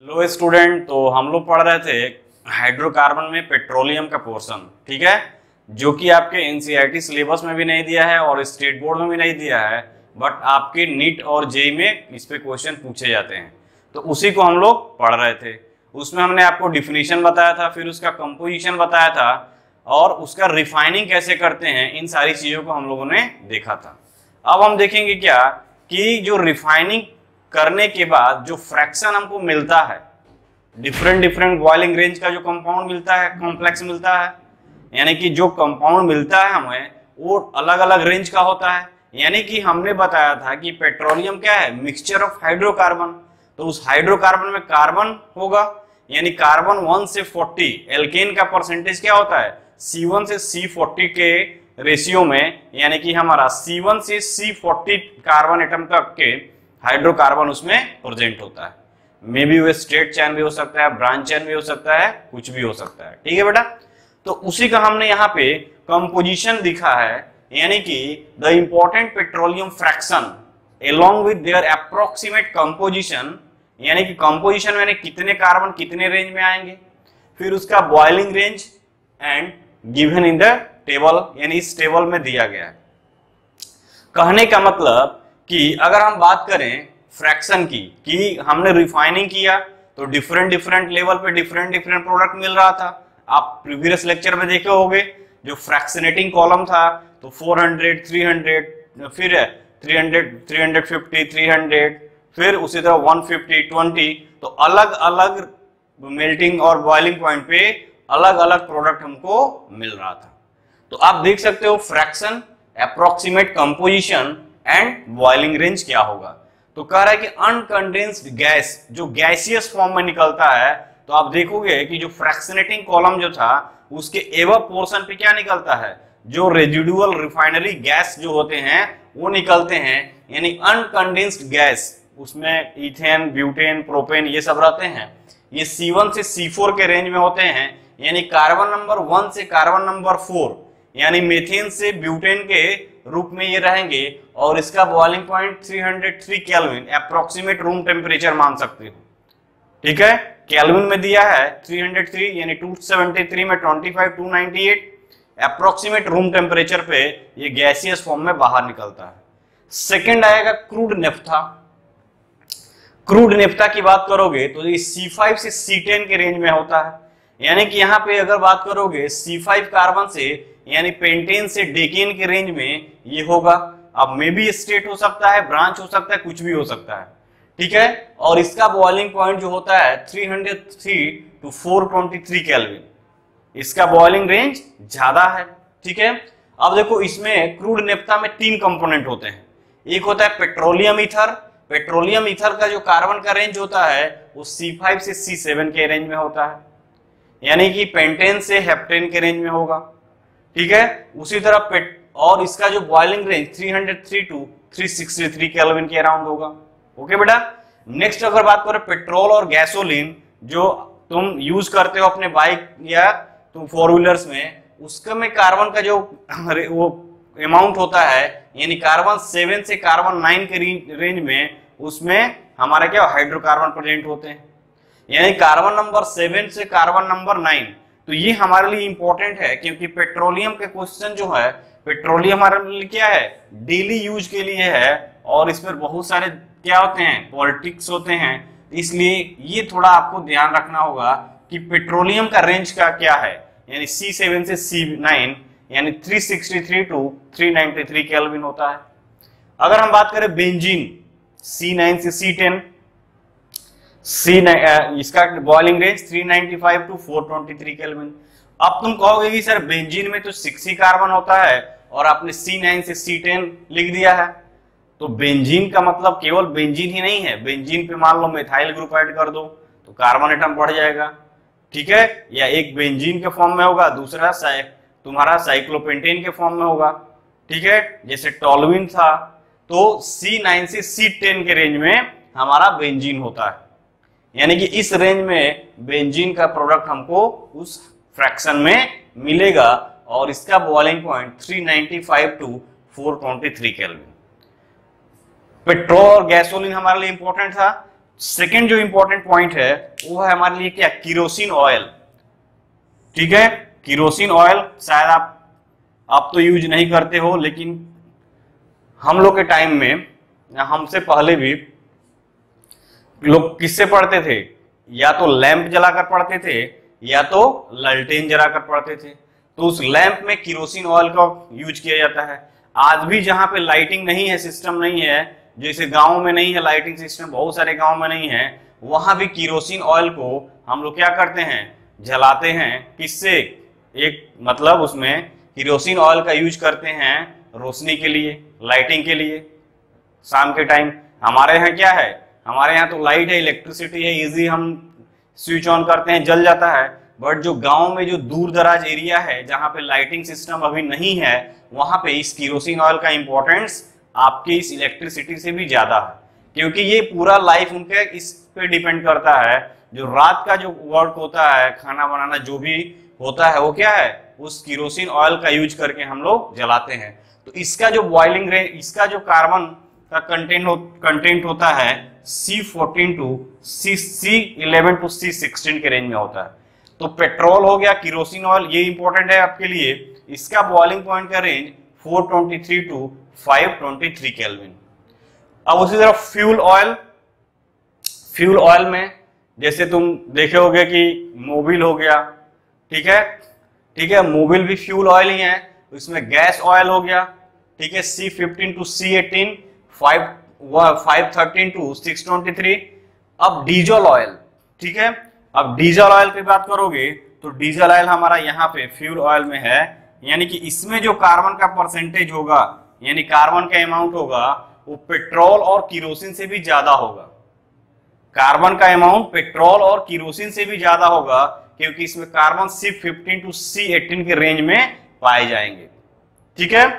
लो student, तो हम लोग पढ़ रहे थे हाइड्रोकार्बन में पेट्रोलियम का पोर्शन, ठीक है, जो कि आपके एनसीईआरटी सिलेबस में भी नहीं दिया है और स्टेट बोर्ड में भी नहीं दिया है, बट आपके नीट और जेईई में इस पे क्वेश्चन पूछे जाते हैं। तो उसी को हम लोग पढ़ रहे थे। उसमें हमने आपको डिफिनीशन बताया था, फिर उसका कंपोजिशन बताया था और उसका रिफाइनिंग कैसे करते हैं, इन सारी चीजों को हम लोगों ने देखा था। अब हम देखेंगे क्या कि जो रिफाइनिंग करने के बाद जो फ्रैक्शन हमको मिलता है, डिफरेंट बॉइलिंग रेंज का जो कंपाउंड मिलता है, कॉम्प्लेक्स मिलता है, यानी कि जो कंपाउंड मिलता है हमें वो अलग अलग रेंज का होता है। यानी कि हमने बताया था कि पेट्रोलियम क्या है, मिक्सचर ऑफ हाइड्रोकार्बन। तो उस हाइड्रोकार्बन में कार्बन होगा, यानी कार्बन 1 से 40, एल्केन का परसेंटेज क्या होता है C1 से C40 के रेशियो में, यानी कि हमारा C1 से C40 कार्बन एटम तक के हाइड्रोकार्बन उसमें प्रेजेंट होता है। मे बी वो स्ट्रेट चैन भी हो सकता है, ब्रांच चैन भी हो सकता है, कुछ भी हो सकता है, ठीक है बेटा। तो उसी का हमने यहाँ पे कंपोजिशन दिखा है, यानी कि the important petroleum fraction along with their approximate composition, यानी कि कंपोजिशन में कितने कार्बन कितने रेंज में आएंगे, फिर उसका boiling range and given in the table, यानी इस टेबल में दिया गया है। कहने का मतलब कि अगर हम बात करें फ्रैक्शन की, कि हमने रिफाइनिंग किया तो डिफरेंट लेवल पे डिफरेंट प्रोडक्ट मिल रहा था। आप प्रीवियस लेक्चर में देखे होंगे, जो फ्रैक्शनेटिंग कॉलम था तो 400, 300, फिर 300, 350, 300, फिर उसी तरह 150, 20, तो अलग अलग मेल्टिंग और बॉइलिंग पॉइंट पे अलग अलग प्रोडक्ट हमको मिल रहा था। तो आप देख सकते हो fraction, approximate composition and boiling range क्या होगा। तो कह रहा है कि अनकंडेंस्ड गैस जो गैसियस फॉर्म में निकलता है, तो आप देखोगे कि जो फ्रैक्शनेटिंग कॉलम जो था उसके एबव पोर्शन पे क्या निकलता है, जो रेजिडुअल रिफाइनरी गैस जो होते हैं वो निकलते हैं, यानी अनकंडेंस्ड गैस, उसमें इथेन, ब्यूटेन, प्रोपेन ये सब रहते हैं। ये C1 से C4 के रेंज में होते हैं, यानी कार्बन नंबर 1 से कार्बन नंबर 4, यानी मीथेन से ब्यूटेन के रूप में ये रहेंगे। और इसका boiling point 303 kelvin, approximate room temperature मान सकते हो, ठीक है। केल्विन में दिया है 303, यानी 273 में 25, 298, अप्रोक्सीमेट रूम टेम्परेचर पे ये गैसियस फॉर्म में बाहर निकलता है। सेकंड आएगा क्रूड नेफ्था। क्रूड नेफ्था की बात करोगे तो ये C5 से C10 के रेंज में होता है, यानी कि यहाँ पे अगर बात करोगे C5 कार्बन से, यानी पेंटेन से डेकेन के रेंज में ये होगा। अब मे बी स्टेट हो सकता है, ब्रांच हो सकता है, कुछ भी हो सकता है, ठीक है। और इसका बॉइलिंग पॉइंट जो होता है 303 to 423 केल्विन, इसका बॉइलिंग रेंज ज्यादा है, ठीक है। अब देखो इसमें क्रूड नेफ्था में 3 कंपोनेंट होते हैं। एक होता है पेट्रोलियम ईथर। पेट्रोलियम ईथर का जो कार्बन का रेंज होता है वो C5 से C7 के रेंज में होता है, यानी कि पेंटेन से हेप्टेन के रेंज में होगा, ठीक है। उसी तरह और इसका जो बॉइलिंग रेंज 303 to 363 केल्विन के अराउंड होगा, ओके बेटा। नेक्स्ट अगर बात करें पेट्रोल और गैसोलीन, जो तुम यूज करते हो अपने बाइक या तुम 4 व्हीलर्स में, उसका में कार्बन का जो वो अमाउंट होता है, यानी कार्बन 7 से कार्बन 9 के रेंज में, उसमें हमारा क्या हाइड्रोकार्बन प्रेजेंट होते हैं, यानी कार्बन नंबर 7 से कार्बन नंबर 9। तो ये हमारे लिए इंपॉर्टेंट है, क्योंकि पेट्रोलियम के क्वेश्चन जो है, पेट्रोलियम हमारे लिए क्या है, डेली यूज के लिए है, और इसमें बहुत सारे क्या होते हैं, पॉलिटिक्स होते हैं। इसलिए ये थोड़ा आपको ध्यान रखना होगा कि पेट्रोलियम का रेंज का क्या है, यानी C7 से C9, यानी 363 to 393 केल्विन होता है। अगर हम बात करें बेंजीन, C9 से C10, इसका बॉइलिंग रेंज 395 to 423 केल्विन। अब तुम कहोगे कि सर बेंजीन में तो 6 कार्बन होता है और आपने C9 से C10 लिख दिया है। तो बेंजीन का मतलब केवल बेंजीन ही नहीं है, बेंजीन पे मान लो मिथाइल ग्रुप ऐड कर दो तो कार्बन एटम बढ़ जाएगा, ठीक है। या एक बेंजीन के फॉर्म में होगा, दूसरा तुम्हारा साइक्लोपेंटेन के फॉर्म में होगा, ठीक है, जैसे टोलुइन था। तो C9 से C10 के रेंज में हमारा बेंजीन होता है, यानी कि इस रेंज में बेंजीन का प्रोडक्ट हमको उस फ्रैक्शन में मिलेगा, और इसका boiling point 395 to 423 kelvin. Petrol और गैसोलीन हमारे लिए इंपॉर्टेंट था। सेकेंड जो इंपॉर्टेंट पॉइंट है वो है हमारे लिए क्या, किरोसिन ऑयल। ठीक है, किरोसिन ऑयल शायद आप तो यूज नहीं करते हो, लेकिन हम लोग के टाइम में, हमसे पहले भी लोग किससे पढ़ते थे, या तो लैंप जलाकर पढ़ते थे या तो लालटेन जलाकर पढ़ते थे। तो उस लैंप में किरोसिन ऑयल का यूज किया जाता है। आज भी जहां पे लाइटिंग नहीं है, सिस्टम नहीं है, जैसे गांव में नहीं है लाइटिंग सिस्टम, बहुत सारे गांव में नहीं है, वहां भी किरोसिन ऑयल को हम लोग क्या करते हैं, जलाते हैं। किससे, एक मतलब उसमें किरोसिन ऑयल का यूज करते हैं रोशनी के लिए, लाइटिंग के लिए। शाम के टाइम हमारे यहाँ क्या है, हमारे यहाँ तो लाइट है, इलेक्ट्रिसिटी है, इजी हम स्विच ऑन करते हैं, जल जाता है। बट जो गांव में जो दूर दराज एरिया है जहां पे लाइटिंग सिस्टम अभी नहीं है, वहां पे इस किरोसिन ऑयल का इंपॉर्टेंस आपकी इस इलेक्ट्रिसिटी से भी ज्यादा है, क्योंकि ये पूरा लाइफ उनके इस पे डिपेंड करता है। जो रात का जो वर्क होता है, खाना बनाना जो भी होता है, वो क्या है, उस किरोसिन ऑयल का यूज करके हम लोग जलाते हैं। तो इसका जो बॉइलिंग रेंज, इसका जो कार्बन का कंटेंट होता है C14 to C11 to C16 के रेंज में होता है। तो पेट्रोल हो गया, किरोसिन ऑयल, ये इंपॉर्टेंट है आपके लिए, इसका बॉइलिंग पॉइंट का रेंज 423 टू 523 केल्विन। अब उसी तरह फ्यूल ऑयल, फ्यूल ऑयल में जैसे तुम देखे होगे कि मोबिल हो गया, ठीक है, ठीक है, मोबिल भी फ्यूल ऑयल ही है। इसमें गैस ऑयल हो गया, ठीक है, C15 टू C18, 513 टू 623। अब डीजल ऑयल, ठीक है, अब डीजल ऑयल की बात करोगे तो डीजल ऑयल हमारा यहाँ पे फ्यूल ऑयल में है, यानी कि इसमें जो कार्बन का परसेंटेज होगा, यानी कार्बन का अमाउंट होगा, वो पेट्रोल और किरोसिन से भी ज्यादा होगा। कार्बन का अमाउंट पेट्रोल और किरोसिन से भी ज्यादा होगा, क्योंकि इसमें कार्बन C15 टू C18 के रेंज में पाए जाएंगे। ठीक है,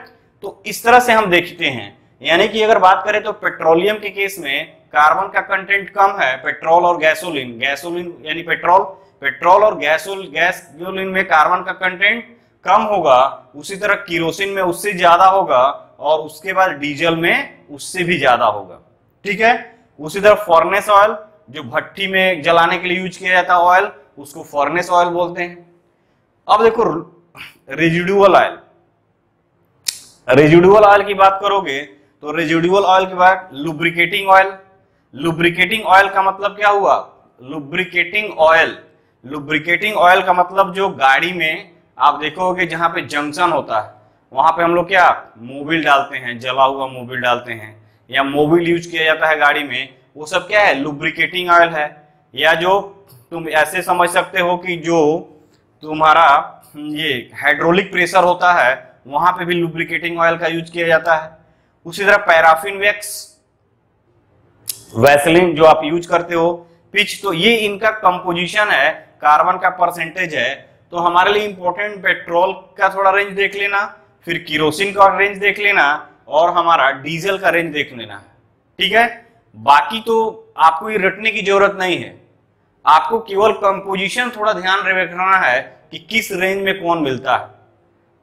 तो इस तरह से हम देखते हैं, यानी कि अगर बात करें तो पेट्रोलियम के केस में कार्बन का कंटेंट कम है, पेट्रोल और गैसोलीन, गैसोलीन यानी पेट्रोल और गैसोलीन में कार्बन का कंटेंट कम होगा। उसी तरह किरोसिन में उससे ज्यादा होगा, और उसके बाद डीजल में उससे भी ज्यादा होगा। ठीक है, उसी तरह फर्नेस ऑयल, जो भट्टी में जलाने के लिए यूज किया जाता है ऑयल, उसको फर्नेस ऑयल बोलते हैं। अब देखो रेजिडुअल ऑयल, रेजिडुअल ऑयल की बात करोगे तो रेजिडुअल ऑयल के बाद लुब्रिकेटिंग ऑयल। लुब्रिकेटिंग ऑयल का मतलब क्या हुआ, लुब्रिकेटिंग ऑयल, लुब्रिकेटिंग ऑयल का मतलब जो गाड़ी में आप देखोगे जहां पे जंक्शन होता है, वहां पे हम लोग क्या मोबिल डालते हैं, जला हुआ मोबिल डालते हैं, या मोबिल यूज किया जाता है गाड़ी में, वो सब क्या है, लुब्रिकेटिंग ऑयल है। या जो तुम ऐसे समझ सकते हो कि जो तुम्हारा ये हाइड्रोलिक प्रेशर होता है, वहां पे भी लुब्रिकेटिंग ऑयल का यूज किया जाता है। उसी तरह पैराफिन वैक्स, वैसलीन जो आप यूज करते हो, पिच, तो ये इनका कंपोजिशन है, कार्बन का परसेंटेज है। तो हमारे लिए इंपॉर्टेंट पेट्रोल का थोड़ा रेंज देख लेना, फिर किरोसिन का रेंज देख लेना, और हमारा डीजल का रेंज देख लेना है। ठीक है, बाकी तो आपको ये रटने की जरूरत नहीं है, आपको केवल कंपोजिशन थोड़ा ध्यान रखना है कि किस रेंज में कौन मिलता है।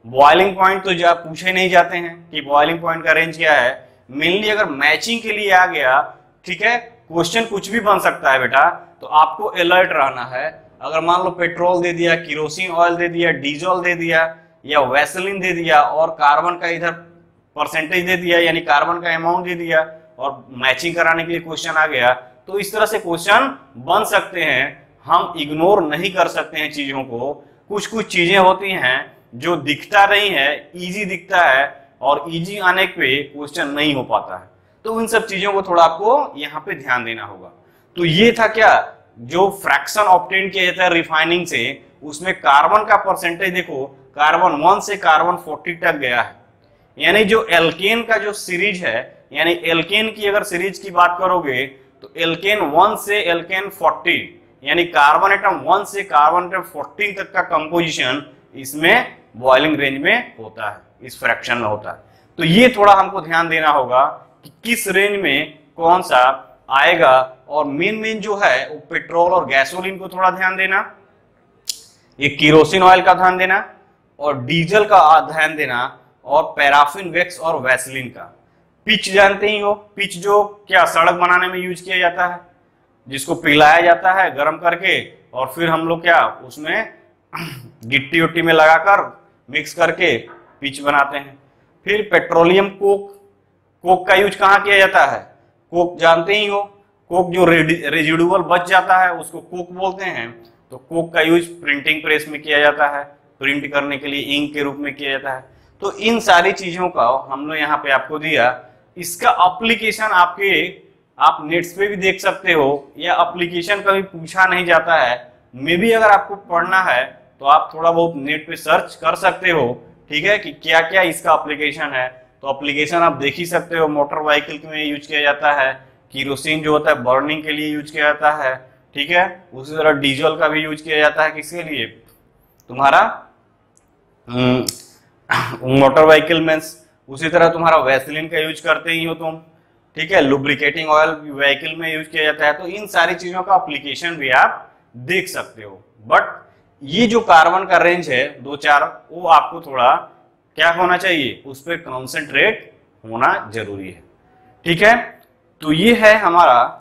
बॉइलिंग पॉइंट तो पूछे नहीं जाते हैं कि बॉइलिंग पॉइंट का रेंज क्या है। मेनली अगर मैचिंग के लिए आ गया, ठीक है, क्वेश्चन कुछ भी बन सकता है बेटा, तो आपको अलर्ट रहना है। अगर मान लो पेट्रोल दे दिया, किरोसिन ऑयल दे दिया, डीजल दे दिया, या वैसलीन दे दिया, और कार्बन का इधर परसेंटेज दे दिया, यानी कार्बन का अमाउंट दे दिया, और मैचिंग कराने के लिए क्वेश्चन आ गया, तो इस तरह से क्वेश्चन बन सकते हैं। हम इग्नोर नहीं कर सकते हैं चीजों को। कुछ कुछ चीजें होती हैं जो दिखता नहीं है, इजी दिखता है, और इजी आने पे क्वेश्चन नहीं हो पाता है। तो इन सब चीजों को थोड़ा आपको यहाँ पे ध्यान देना होगा। तो ये था क्या, जो फ्रैक्शन ऑब्टेन किया जाता है रिफाइनिंग से, उसमें कार्बन का परसेंटेज देखो, कार्बन 1 से कार्बन 40 तक गया है। यानी जो एल्केन का जो सीरीज है, यानी एल्केन की अगर सीरीज की बात करोगे तो एल्केन 1 से एल्केन 40, यानी कार्बन एटम 1 से कार्बन एटम 14 तक का कंपोजिशन इसमें बॉइलिंग रेंज में होता है, इस फ्रैक्शन में होता है। तो ये थोड़ा हमको ध्यान देना होगा कि किस रेंज में कौन सा आएगा। और मेन जो है वो पेट्रोल और गैसोलीन को थोड़ा ध्यान देना, ये किरोसिन ऑयल का ध्यान देना, और डीजल का ध्यान देना, और पैराफिन वैक्स और वैसलीन का। पिच जानते ही हो, पिच जो क्या सड़क बनाने में यूज किया जाता है, जिसको पिलाया जाता है गर्म करके, और फिर हम लोग क्या उसमें गिट्टी उट्टी में लगाकर मिक्स करके पिच बनाते हैं। फिर पेट्रोलियम कोक, कोक का यूज कहाँ किया जाता है? कोक जानते ही हो, कोक जो रेजिडुअल बच जाता है उसको कोक बोलते हैं। तो कोक का यूज प्रिंटिंग प्रेस में किया जाता है, प्रिंट करने के लिए इंक के रूप में किया जाता है। तो इन सारी चीजों का हमने यहाँ पे आपको दिया। इसका एप्लीकेशन आप नेट्स पे भी देख सकते हो, या एप्लीकेशन कभी पूछा नहीं जाता है। मे भी अगर आपको पढ़ना है तो आप थोड़ा बहुत नेट पे सर्च कर सकते हो, ठीक है, कि क्या क्या इसका एप्लीकेशन है। तो एप्लीकेशन आप देख ही सकते हो, मोटर व्हीकल में यूज किया जाता है, केरोसिन जो होता है बर्निंग के लिए यूज किया जाता है, ठीक है। उसी तरह डीजल का भी यूज किया जाता है, किसके लिए? तुम्हारा मोटर व्हीकल में। उसी तरह तुम्हारा वैसलीन का यूज करते ही हो तुम, ठीक है। लुब्रिकेटिंग ऑयल व्हीकल में यूज किया जाता है। तो इन सारी चीजों का एप्लीकेशन भी आप देख सकते हो। बट ये जो कार्बन का रेंज है 2-4, वो आपको थोड़ा क्या होना चाहिए, उस पर कॉन्सेंट्रेट होना जरूरी है, ठीक है। तो ये है हमारा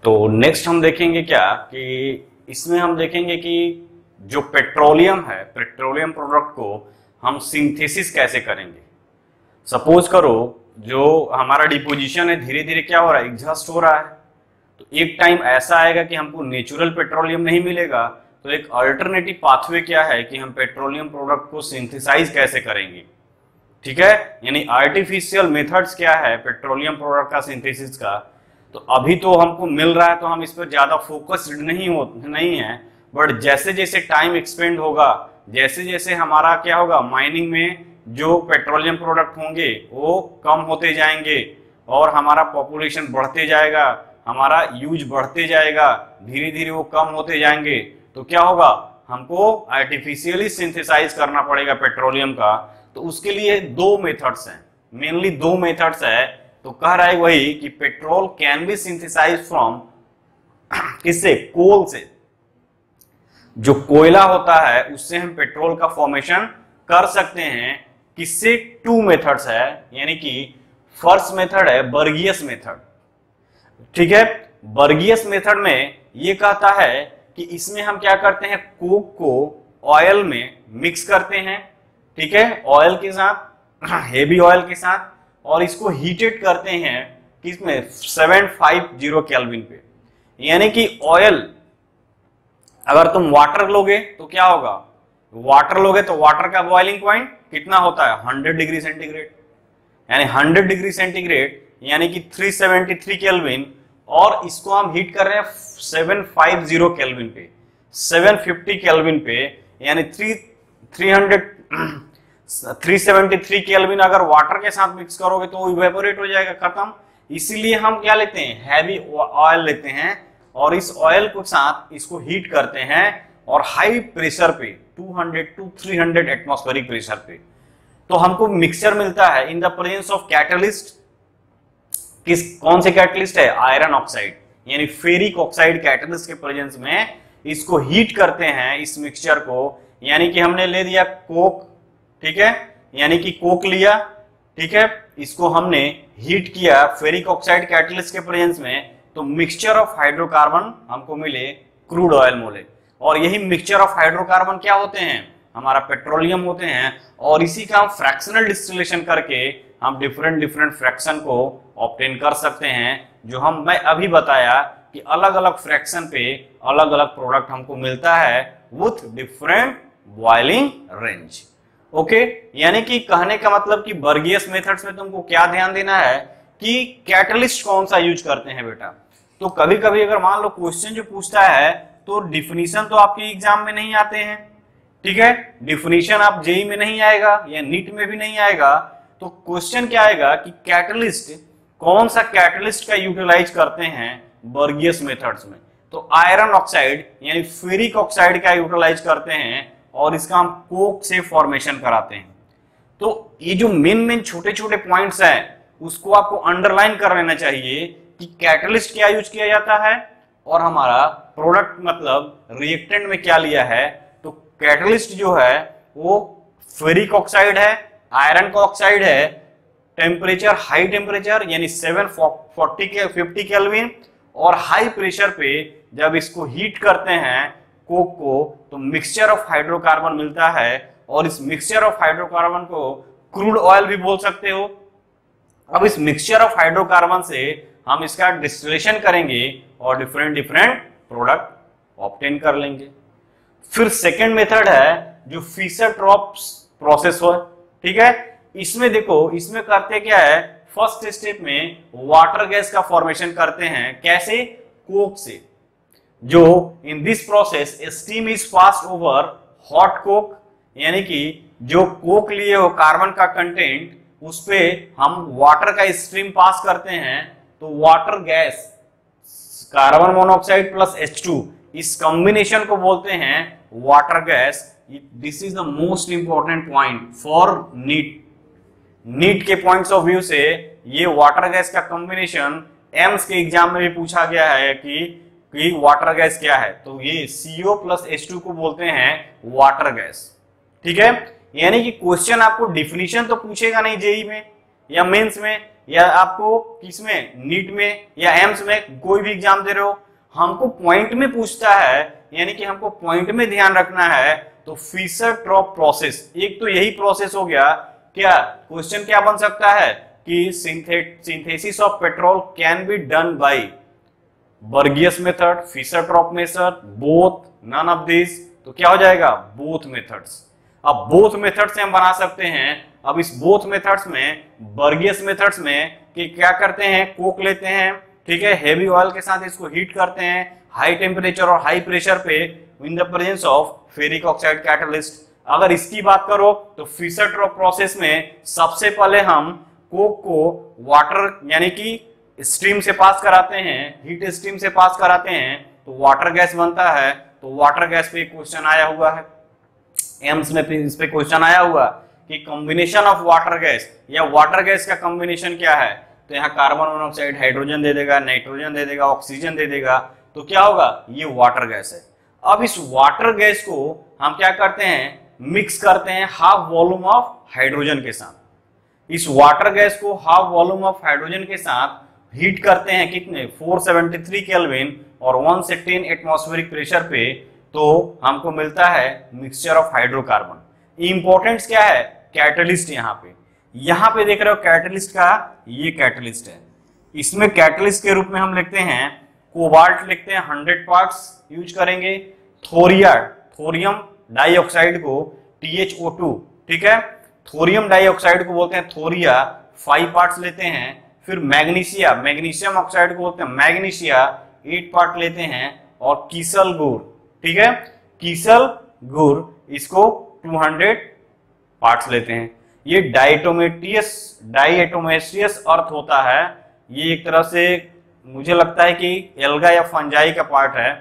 तो नेक्स्ट हम देखेंगे क्या कि इसमें हम देखेंगे कि जो पेट्रोलियम है, पेट्रोलियम प्रोडक्ट को हम सिंथेसिस कैसे करेंगे। सपोज करो जो हमारा डिपोजिशन है धीरे धीरे क्या हो रहा है, एग्जॉस्ट हो रहा है। तो एक टाइम ऐसा आएगा कि हमको नेचुरल पेट्रोलियम नहीं मिलेगा। तो एक अल्टरनेटिव पाथवे क्या है कि हम पेट्रोलियम प्रोडक्ट को सिंथेसाइज कैसे करेंगे, ठीक है। यानी आर्टिफिशियल मेथड्स क्या है पेट्रोलियम प्रोडक्ट का सिंथेसिस का। तो अभी तो हमको मिल रहा है तो हम इस पर ज्यादा फोकस्ड नहीं है। बट जैसे जैसे टाइम एक्सपेंड होगा, जैसे जैसे हमारा क्या होगा, माइनिंग में जो पेट्रोलियम प्रोडक्ट होंगे वो कम होते जाएंगे और हमारा पॉपुलेशन बढ़ते जाएगा, हमारा यूज बढ़ते जाएगा, धीरे धीरे वो कम होते जाएंगे। तो क्या होगा, हमको आर्टिफिशियली सिंथेसाइज करना पड़ेगा पेट्रोलियम का। तो उसके लिए 2 मेथड्स हैं, मेनली 2 मेथड्स है। तो कह रहा है वही कि petrol can be synthesize from किससे, कोल से। जो कोयला होता है उससे हम पेट्रोल का फॉर्मेशन कर सकते हैं। किससे? 2 मेथड्स है, यानी कि फर्स्ट मेथड है बर्गियस मेथड, ठीक है। बर्गियस मेथड में ये कहता है कि इसमें हम क्या करते हैं, कोक को ऑयल में मिक्स करते हैं, ठीक है, ऑयल के साथ, हेवी ऑयल के साथ, और इसको हीटेड करते हैं किसमें, 750 केल्विन पे। यानी कि ऑयल, अगर तुम वाटर लोगे तो क्या होगा, वाटर लोगे तो वाटर का बॉइलिंग पॉइंट कितना होता है, 100 डिग्री सेंटीग्रेड। यानी 100 डिग्री सेंटीग्रेड यानी कि 373 केल्विन, और इसको हम हीट कर रहे हैं 750 केल्विन पे, 750 केल्विन पे। यानी 373 केल्विन अगर वाटर के साथ मिक्स करोगे तो इवेपोरेट हो जाएगा, खत्म। इसीलिए हम क्या लेते हैं, हैवी ऑयल लेते हैं, और इस ऑयल को साथ इसको हीट करते हैं और हाई प्रेशर पे 200 to 300 एटमॉस्फेरिक प्रेशर पे। तो हमको मिक्सचर मिलता है in the presence of catalyst. कौन से कैटलिस्ट है, आयरन ऑक्साइड, यानी फेरिक ऑक्साइड कैटलिस्ट के प्रेजेंस में इसको हीट करते हैं इस मिक्सचर को। यानी कि हमने ले लिया कोक, ठीक है, यानी कि कोक लिया, ठीक है, इसको हमने हीट किया फेरिक ऑक्साइड कैटलिस्ट के प्रेजेंस में, तो मिक्सचर ऑफ हाइड्रोकार्बन हमको मिले क्रूड ऑयल मोले। और यही मिक्सचर ऑफ हाइड्रोकार्बन क्या होते हैं, हमारा पेट्रोलियम होते हैं। और इसी का हम फ्रैक्शनल डिस्टिलेशन करके हम डिफरेंट फ्रैक्शन को ऑब्टेन कर सकते हैं, जो मैं अभी बताया कि अलग अलग फ्रैक्शन पे अलग अलग प्रोडक्ट हमको मिलता है with different boiling range. Okay, यानी कि कहने का मतलब कि बर्गियस मेथड्स में तुमको क्या ध्यान देना है कि कैटलिस्ट कौन सा यूज करते हैं बेटा। तो कभी कभी अगर मान लो क्वेश्चन जो पूछता है तो डिफिनीशन तो आपके एग्जाम में नहीं आते हैं, ठीक है, डिफिनीशन आप जेई में नहीं आएगा या नीट में भी नहीं आएगा। तो क्वेश्चन क्या आएगा कि कैटलिस्ट, कौन सा कैटलिस्ट का यूटिलाइज करते हैं बर्गियस मेथड्स में। तो आयरन ऑक्साइड यानी फेरिक ऑक्साइड का यूटिलाइज करते हैं और इसका हम कोक से फॉर्मेशन कराते हैं। तो ये जो मेन छोटे छोटे पॉइंट्स हैं उसको आपको अंडरलाइन कर लेना चाहिए कि कैटलिस्ट क्या यूज किया जाता है और हमारा प्रोडक्ट मतलब रिएक्टेंट में क्या लिया है। तो कैटलिस्ट जो है वो फेरिक ऑक्साइड है, आयरन का ऑक्साइड है, टेम्परेचर, हाई टेम्परेचर यानी 750 केल्विन, और हाई प्रेशर पे जब इसको हीट करते हैं कोक को, तो मिक्सचर ऑफ हाइड्रोकार्बन मिलता है, और इस मिक्सचर ऑफ हाइड्रोकार्बन को क्रूड ऑयल भी बोल सकते हो। अब इस मिक्सचर ऑफ हाइड्रोकार्बन से हम इसका डिस्टिलेशन करेंगे और डिफरेंट डिफरेंट प्रोडक्ट ऑब्टेन कर लेंगे। फिर सेकेंड मेथड है जो फिशर-ट्रॉप प्रोसेस हो, ठीक है। इसमें देखो, इसमें करते क्या है, फर्स्ट स्टेप में वाटर गैस का फॉर्मेशन करते हैं। कैसे? कोक से। जो in this process steam is passed over hot Coke, यानी कि जो कोक लिए हो कार्बन का कंटेंट, उस पे हम वाटर का स्ट्रीम पास करते हैं, तो water gas carbon monoxide plus H2, इस कॉम्बिनेशन को बोलते हैं water gas. This is the most important point for NEET के पॉइंट्स ऑफ व्यू से। ये वाटर गैस का कॉम्बिनेशन एम्स के एग्जाम में भी पूछा गया है कि वाटर गैस क्या है, तो ये CO प्लस H2 को बोलते हैं वाटर गैस, ठीक है। यानी कि क्वेश्चन आपको डिफिनीशन तो पूछेगा नहीं जेई में या मेंस में या आपको किसमें, नीट में या एम्स में, कोई भी एग्जाम दे रहे हो, हमको पॉइंट में पूछता है, यानी कि हमको पॉइंट में ध्यान रखना है। तो फिशर-ट्रॉप प्रोसेस, एक तो यही प्रोसेस हो गया। क्या क्वेश्चन क्या बन सकता है कि synthesis of petrol can be done by Bergius method, Fischer Tropsch method, both, none of this, तो क्या हो जाएगा, बोथ मेथड्स। अब बोथ मेथड से हम बना सकते हैं। अब इस बोथ मेथड्स में, बर्गियस मेथड्स में कि क्या करते हैं, कोक लेते हैं, ठीक है, हेवी ऑयल के साथ इसको हीट करते हैं हाई टेम्परेचर और हाई प्रेशर पे in the presence of ferric oxide catalyst. अगर इसकी बात करो तो फिशर-ट्रॉप प्रोसेस में सबसे पहले हम कोक को वाटर यानी कि स्ट्रीम से पास कराते हैं, हीट स्ट्रीम से पास कराते हैं, तो वाटर गैस बनता है। तो वाटर गैस पे क्वेश्चन आया हुआ है, एम्स में इस पे क्वेश्चन आया हुआ कि कॉम्बिनेशन ऑफ वाटर गैस या वाटर गैस का कॉम्बिनेशन क्या है, तो यहाँ कार्बन मोनोऑक्साइड हाइड्रोजन दे देगा, नाइट्रोजन दे देगा, ऑक्सीजन दे देगा, तो क्या होगा, ये वाटर गैस है। अब इस वाटर गैस को हम क्या करते हैं, मिक्स करते हैं हाफ वॉल्यूम ऑफ हाइड्रोजन के साथ। इस वाटर गैस को हाफ वॉल्यूम ऑफ हाइड्रोजन के साथ हीट करते हैं, कितने, 473 केल्विन और 1 से 10 एटमॉस्फेरिक प्रेशर पे, तो हमको मिलता है मिक्सचर ऑफ हाइड्रोकार्बन। इंपॉर्टेंस क्या है, कैटलिस्ट। यहाँ पे देख रहे हो कैटलिस्ट का, ये कैटलिस्ट है। इसमें कैटलिस्ट के रूप में हम लिखते हैं कोबाल्ट, लिखते हैं 100 पार्ट्स यूज करेंगे। थोरियम डाइऑक्साइड को THO2, ठीक है, थोरियम डाइऑक्साइड को बोलते हैं थोरिया, 5 पार्ट्स लेते हैं। फिर मैग्नीशियम ऑक्साइड को बोलते हैं मैग्नीशिया, 8 पार्ट लेते हैं। और कीसल गुड़, ठीक है, कीसल गुड़, इसको 200 पार्ट्स लेते हैं। ये डाइएटोमेटियस अर्थ होता है। ये एक तरह से मुझे लगता है कि एल्गा या फंजाई का पार्ट है।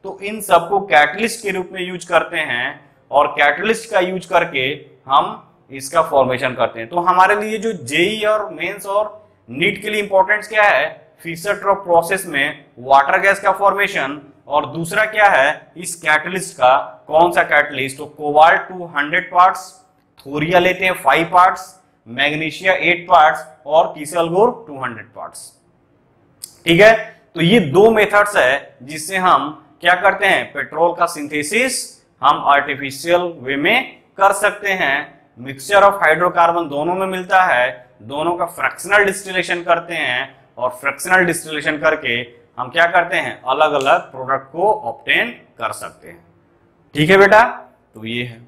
तो इन सबको कैटलिस्ट के रूप में यूज करते हैं और कैटलिस्ट का यूज करके हम इसका फॉर्मेशन करते हैं। तो हमारे लिए जो जेई और मेंस और नीट के लिए इंपॉर्टेंस क्या है, फिशर-ट्रॉप प्रोसेस में वाटर गैस का फॉर्मेशन, और दूसरा क्या है, इस कैटलिस्ट का, कौन सा कैटलिस्ट, तो कोबाल्ट 200 पार्ट्स, थोरिया लेते हैं 5 पार्ट्स, मैग्नीशिया 8 पार्ट्स और कीसल गुड़ 200 पार्ट्स, ठीक है। तो ये 2 मेथड्स है जिससे हम क्या करते हैं, पेट्रोल का सिंथेसिस हम आर्टिफिशियल वे में कर सकते हैं। मिक्सचर ऑफ हाइड्रोकार्बन दोनों में मिलता है, दोनों का फ्रैक्शनल डिस्टिलेशन करते हैं और फ्रैक्शनल डिस्टिलेशन करके हम क्या करते हैं, अलग अलग प्रोडक्ट को ऑब्टेन कर सकते हैं, ठीक है बेटा। तो ये है।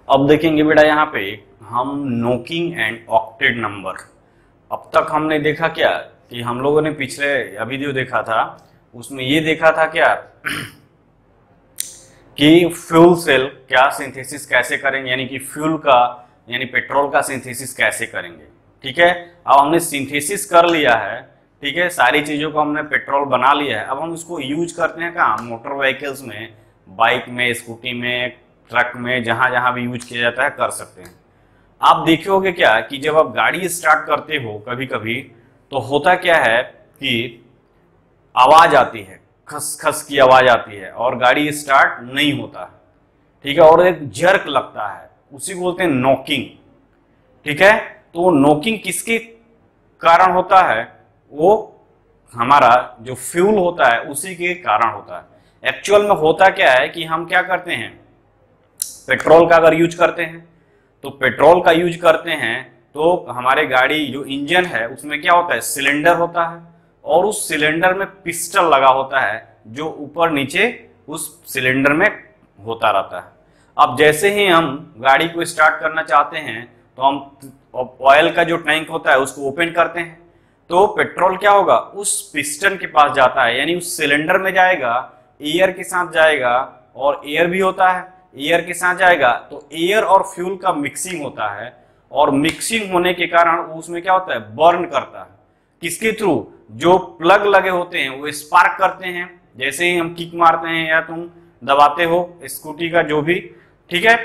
अब देखेंगे बेटा यहाँ पे हम नोकिंग एंड ऑक्टेट नंबर। अब तक हमने देखा क्या कि हम लोगों ने पिछले अभी जो देखा था उसमें ये देखा था क्या कि फ्यूल सेल क्या सिंथेसिस कैसे करेंगे, यानी कि फ्यूल का यानी पेट्रोल का सिंथेसिस कैसे करेंगे, ठीक है। अब हमने सिंथेसिस कर लिया है, ठीक है, सारी चीजों को हमने पेट्रोल बना लिया है। अब हम उसको यूज करते हैं कहाँ, मोटर व्हीकल्स में, बाइक में, स्कूटी में, ट्रक में, जहां जहां भी यूज किया जाता है कर सकते हैं। आप देखोगे क्या कि जब आप गाड़ी स्टार्ट करते हो कभी कभी, तो होता क्या है कि आवाज आती है, खस खस की आवाज आती है और गाड़ी स्टार्ट नहीं होता है, ठीक है, और एक जर्क लगता है, उसी को बोलते हैं नॉकिंग। ठीक है, तो नॉकिंग किसके कारण होता है? वो हमारा जो फ्यूल होता है उसी के कारण होता है। एक्चुअल में होता क्या है कि हम क्या करते हैं, पेट्रोल का अगर यूज करते हैं तो पेट्रोल का यूज करते हैं तो हमारे गाड़ी जो इंजन है उसमें क्या होता है, सिलेंडर होता है, और उस सिलेंडर में पिस्टन लगा होता है जो ऊपर नीचे उस सिलेंडर में होता रहता है। अब जैसे ही हम गाड़ी को स्टार्ट करना चाहते हैं तो हम ऑयल का जो टैंक होता है उसको ओपन करते हैं, तो पेट्रोल क्या होगा, उस पिस्टन के पास जाता है, यानी उस सिलेंडर में जाएगा, एयर के साथ जाएगा, और एयर भी होता है, एयर के साथ जाएगा, तो एयर और फ्यूल का मिक्सिंग होता है, और मिक्सिंग होने के कारण उसमें क्या होता है, बर्न करता है। किसके थ्रू? जो प्लग लगे होते हैं वो स्पार्क करते हैं, जैसे ही हम किक मारते हैं या तुम दबाते हो स्कूटी का जो भी, ठीक है।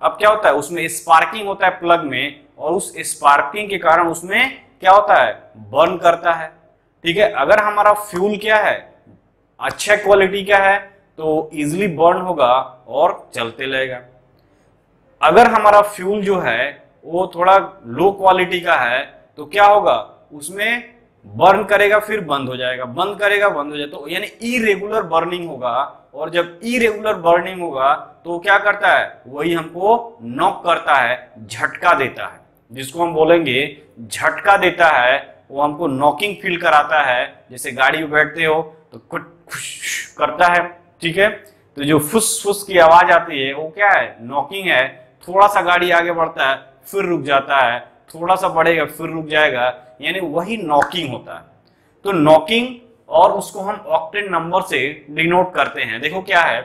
अब क्या होता है, उसमें स्पार्किंग होता है प्लग में, और उस स्पार्किंग के कारण उसमें क्या होता है, बर्न करता है। ठीक है, अगर हमारा फ्यूल क्या है, अच्छा क्वालिटी का है तो इजिली बर्न होगा और चलते रहेगा। अगर हमारा फ्यूल जो है वो थोड़ा लो क्वालिटी का है तो क्या होगा, उसमें बर्न करेगा फिर बंद हो जाएगा, बंद करेगा बंद हो जाएगा, तो यानी इरेगुलर बर्निंग होगा। और जब इरेगुलर बर्निंग होगा तो क्या करता है, वही हमको नॉक करता है, झटका देता है, जिसको हम बोलेंगे झटका देता है, वो हमको नॉकिंग फील कराता है। जैसे गाड़ी में बैठते हो तो कुछ खुश करता है, ठीक है, तो जो फुस फुस की आवाज आती है वो क्या है, नॉकिंग है। थोड़ा सा गाड़ी आगे बढ़ता है फिर रुक जाता है, थोड़ा सा बढ़ेगा फिर रुक जाएगा, यानी वही नॉकिंग होता है। तो नॉकिंग, और उसको हम ऑक्टेन नंबर से डिनोट करते हैं। देखो क्या है,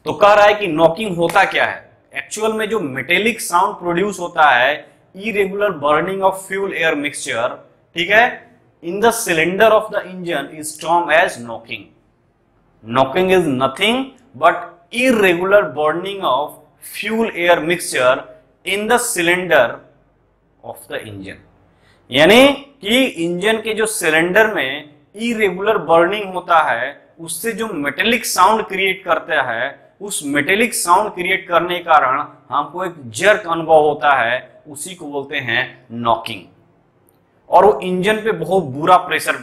तो कह रहा है कि नॉकिंग होता क्या है, एक्चुअल में जो मेटेलिक साउंड प्रोड्यूस होता है, irregular burning of fuel air mixture, ठीक है, in the cylinder of the engine is termed as knocking. Knocking is nothing but irregular burning of fuel air mixture in the cylinder of the engine। यानी कि engine के जो cylinder में irregular burning होता है, उससे जो मेटेलिक साउंड क्रिएट करता है, उस मेटेलिक साउंड क्रिएट करने के कारण हमको एक जर्क अनुभव होता है, उसी को बोलते हैं नॉकिंग। और वो इंजन पे बहुत बुरा प्रेशर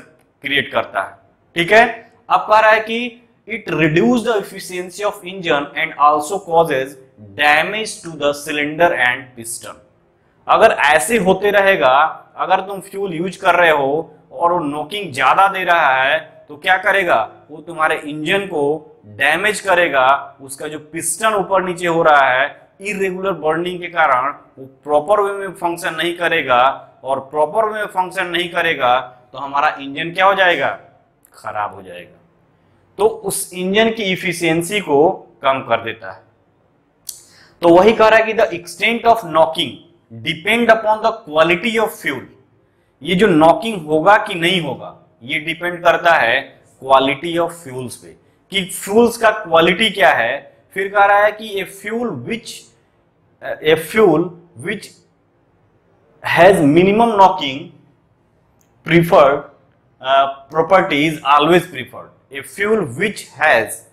क्रिएट करता है। ठीक है, अब कह रहा है कि it reduces the efficiency of engine and also causes damage to the cylinder and piston। अगर ऐसे होते रहेगा, अगर तुम फ्यूल यूज कर रहे हो और वो नॉकिंग ज्यादा दे रहा है तो क्या करेगा, वो तुम्हारे इंजन को डैमेज करेगा, उसका जो पिस्टन ऊपर नीचे हो रहा है इरेगुलर बर्निंग के कारण वो प्रॉपर वे में फंक्शन नहीं करेगा, और प्रॉपर वे में फंक्शन नहीं करेगा तो हमारा इंजन क्या हो जाएगा, खराब हो जाएगा। तो उस इंजन की इफिशियंसी को कम कर देता है। तो वही कह रहा है कि the extent of knocking depend upon the quality of fuel. ये जो नॉकिंग होगा कि नहीं होगा ये डिपेंड करता है क्वालिटी ऑफ फ्यूल्स पे, कि फ्यूल्स का क्वालिटी क्या है। फिर कह रहा है कि a fuel which has minimum knocking preferred property is always preferred। A fuel which has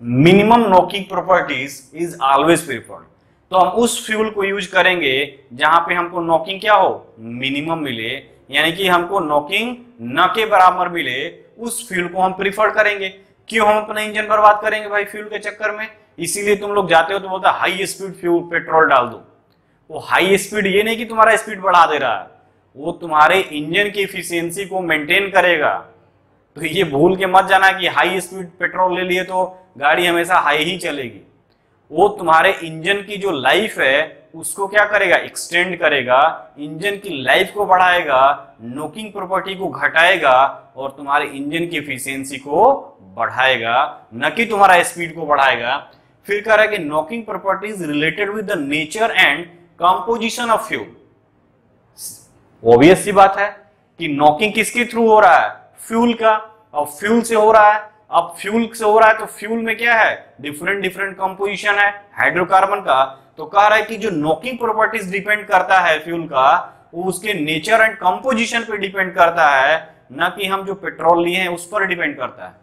minimum knocking properties is always preferred। तो हम उस फ्यूल को यूज करेंगे जहां पे हमको नॉकिंग क्या हो, मिनिमम मिले, यानी कि हमको नॉकिंग न के बराबर मिले, उस फ्यूल को हम प्रीफर करेंगे। क्यों हम अपना इंजन बर्बाद करेंगे भाई फ्यूल के चक्कर में? इसीलिए तुम लोग जाते हो तो बोलता है हाई स्पीड फ्यूल पेट्रोल डाल दो। वो हाई स्पीड ये नहीं कि तुम्हारा स्पीड बढ़ा दे रहा है, वो तुम्हारे इंजन की एफिशिएंसी को मेंटेन करेगा। तो ये भूल के मत जाना कि हाई स्पीड पेट्रोल ले लिए तो गाड़ी हमेशा हाई ही चलेगी। वो तुम्हारे इंजन की जो लाइफ है उसको क्या करेगा, एक्सटेंड करेगा, इंजन की लाइफ को बढ़ाएगा, नॉकिंग प्रॉपर्टी को घटाएगा और तुम्हारे इंजन की एफिशिएंसी को बढ़ाएगा, न कि तुम्हारा स्पीड को बढ़ाएगा। फिर कह रहा है कि knocking properties related with the nature and composition of fuel. Obvious सी बात है कि नॉकिंग किसके थ्रू हो रहा है, फ्यूल का, और फ्यूल से हो रहा है। अब फ्यूल से हो रहा है तो फ्यूल में क्या है, डिफरेंट डिफरेंट कंपोजिशन है हाइड्रोकार्बन का। तो कह रहा है कि जो नॉकिंग प्रॉपर्टीज डिपेंड करता है फ्यूल का, वो उसके नेचर एंड कंपोजिशन पे डिपेंड करता है। ना कि हम जो पेट्रोल लिए हैं उस पर डिपेंड करता है।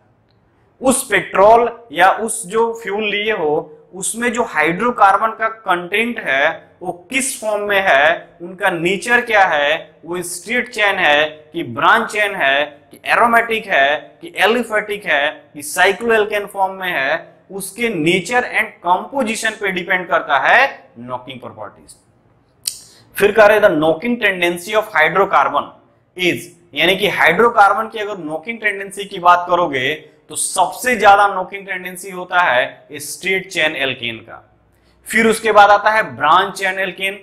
उस पेट्रोल या उस जो फ्यूल लिए हो उसमें जो हाइड्रोकार्बन का कंटेंट है वो किस फॉर्म में है, उनका नेचर क्या है, वो स्ट्रेट चेन है कि ब्रांच चेन है कि एरोमेटिक है कि एलिफेटिक है कि साइक्लोएल्केन फॉर्म में है, उसके नेचर एंड कंपोजिशन पे डिपेंड करता है नॉकिंग प्रॉपर्टीज। फिर कह रहे the knocking tendency of hydrocarbon is, यानी कि हाइड्रोकार्बन की अगर नॉकिंग टेंडेंसी की बात करोगे तो सबसे ज्यादा नॉकिंग टेंडेंसी होता है स्ट्रेट चेन एल्केन का, फिर उसके बाद आता है ब्रांच चेन एल्केन,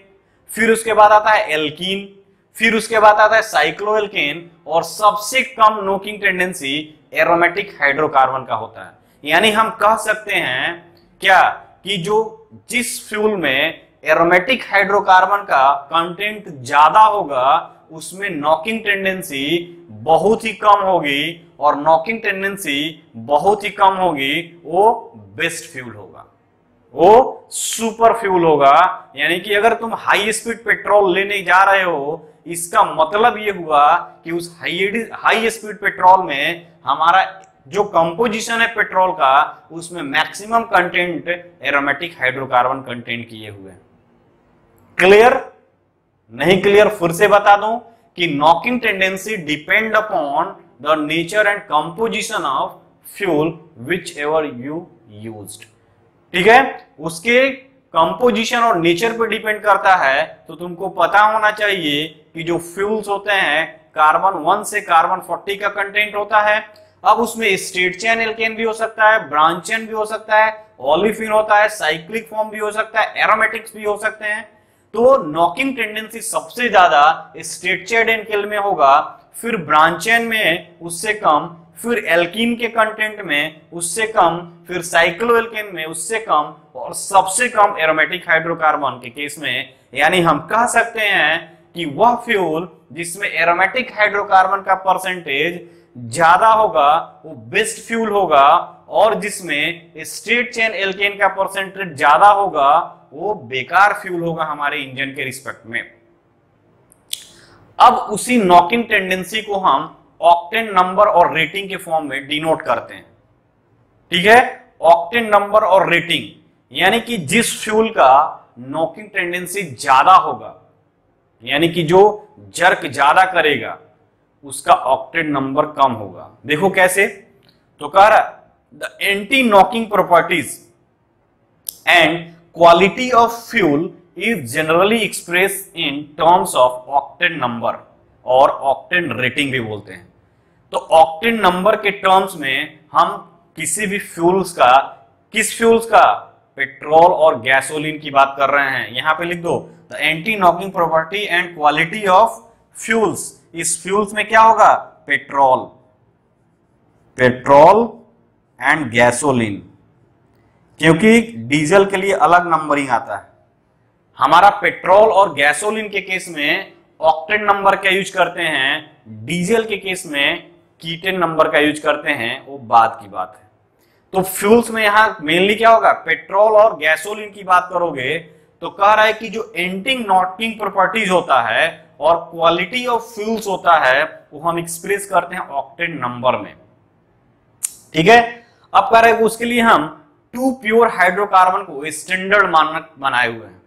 फिर उसके बाद आता है एल्कीन, फिर उसके बाद आता है साइक्लोएल्केन, और सबसे कम नॉकिंग टेंडेंसी एरोमेटिक हाइड्रोकार्बन का होता है। यानी हम कह सकते हैं क्या कि जिस फ्यूल में एरोमेटिक हाइड्रोकार्बन का कंटेंट ज्यादा होगा उसमें नॉकिंग टेंडेंसी बहुत ही कम होगी, और नॉकिंग टेंडेंसी बहुत ही कम होगी वो बेस्ट फ्यूल होगा, वो सुपर फ्यूल होगा। यानी कि अगर तुम हाई स्पीड पेट्रोल लेने जा रहे हो इसका मतलब ये हुआ कि उस हाई स्पीड पेट्रोल में हमारा जो कंपोजिशन है पेट्रोल का उसमें maximum content aromatic hydrocarbon content किए हुए। क्लियर? नहीं क्लियर? फिर से बता दूं कि knocking tendency depend upon the nature and composition of fuel which ever you used. ठीक है, उसके कंपोजिशन और नेचर पे डिपेंड करता है। तो तुमको पता होना चाहिए कि जो फ्यूल्स होते हैं कार्बन 1 से कार्बन 40 का कंटेंट होता है। अब उसमें स्ट्रेट चेन एल्केन भी हो सकता है, ब्रांच चेन भी हो सकता है, ओलिफिन होता है, साइक्लिक फॉर्म भी हो सकता है, एरोमेटिक्स भी हो सकते हैं। तो नॉकिंग टेंडेंसी सबसे ज्यादा स्ट्रेट चेन एल्केन में होगा, फिर ब्रांच चेन में उससे कम, फिर एल्कीन के कंटेंट में उससे कम, फिर साइक्लोएल्केन में उससे कम, और सबसे कम एरोमेटिक हाइड्रोकार्बन के केस में। यानी हम कह सकते हैं कि वह फ्यूल जिसमें एरोमेटिक हाइड्रोकार्बन का परसेंटेज ज्यादा होगा वो बेस्ट फ्यूल होगा, और जिसमें स्ट्रेट चेन एल्केन का परसेंटेज ज्यादा होगा वो बेकार फ्यूल होगा हमारे इंजन के रिस्पेक्ट में। अब उसी नॉकिंग टेंडेंसी को हम ऑक्टेन नंबर और रेटिंग के फॉर्म में डिनोट करते हैं। ठीक है, ऑक्टेन नंबर और रेटिंग, यानी कि जिस फ्यूल का नॉकिंग टेंडेंसी ज्यादा होगा, यानी कि जो जर्क ज्यादा करेगा, उसका ऑक्टेन नंबर कम होगा। देखो कैसे, तो कह रहा the anti knocking properties and quality of fuel is generally expressed in terms of octane number और octane rating भी बोलते हैं। तो octane number के टर्म्स में हम किसी भी फ्यूल्स का, किस फ्यूल्स का, पेट्रोल और गैसोलीन की बात कर रहे हैं। यहां पे लिख दो the anti knocking property and quality of fuels. इस फ्यूल्स में क्या होगा, पेट्रोल एंड गैसोलीन, क्योंकि डीजल के लिए अलग नंबरिंग आता है। हमारा पेट्रोल और गैसोलीन के केस में ऑक्टेन नंबर का यूज करते हैं, डीजल के केस में कीटेन नंबर का यूज करते हैं, वो बाद की बात है। तो फ्यूल्स में यहां मेनली क्या होगा, पेट्रोल और गैसोलीन की बात करोगे तो कह रहा है कि जो एंटी नॉकिंग प्रॉपर्टीज होता है और क्वालिटी ऑफ फ्यूल्स होता है वो हम एक्सप्रेस करते हैं ऑक्टेन नंबर में। ठीक है, अब कह रहे हैं उसके लिए हम 2 प्योर हाइड्रोकार्बन को स्टैंडर्ड मानक बनाए हुए हैं।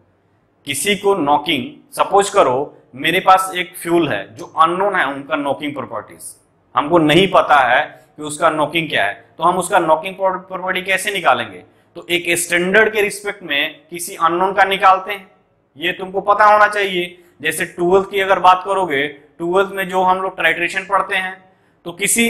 किसी को नॉकिंग, सपोज करो मेरे पास एक फ्यूल है जो अननोन है उनका नॉकिंग प्रॉपर्टीज, हमको नहीं पता है कि उसका नॉकिंग क्या है, तो हम उसका नॉकिंग प्रॉपर्टी कैसे निकालेंगे, तो एक स्टैंडर्ड के रिस्पेक्ट में किसी अननोन का निकालते हैं। ये तुमको पता होना चाहिए। जैसे 12th की अगर बात करोगे, 12th में जो हम लोग टाइट्रेशन पढ़ते हैं, तो किसी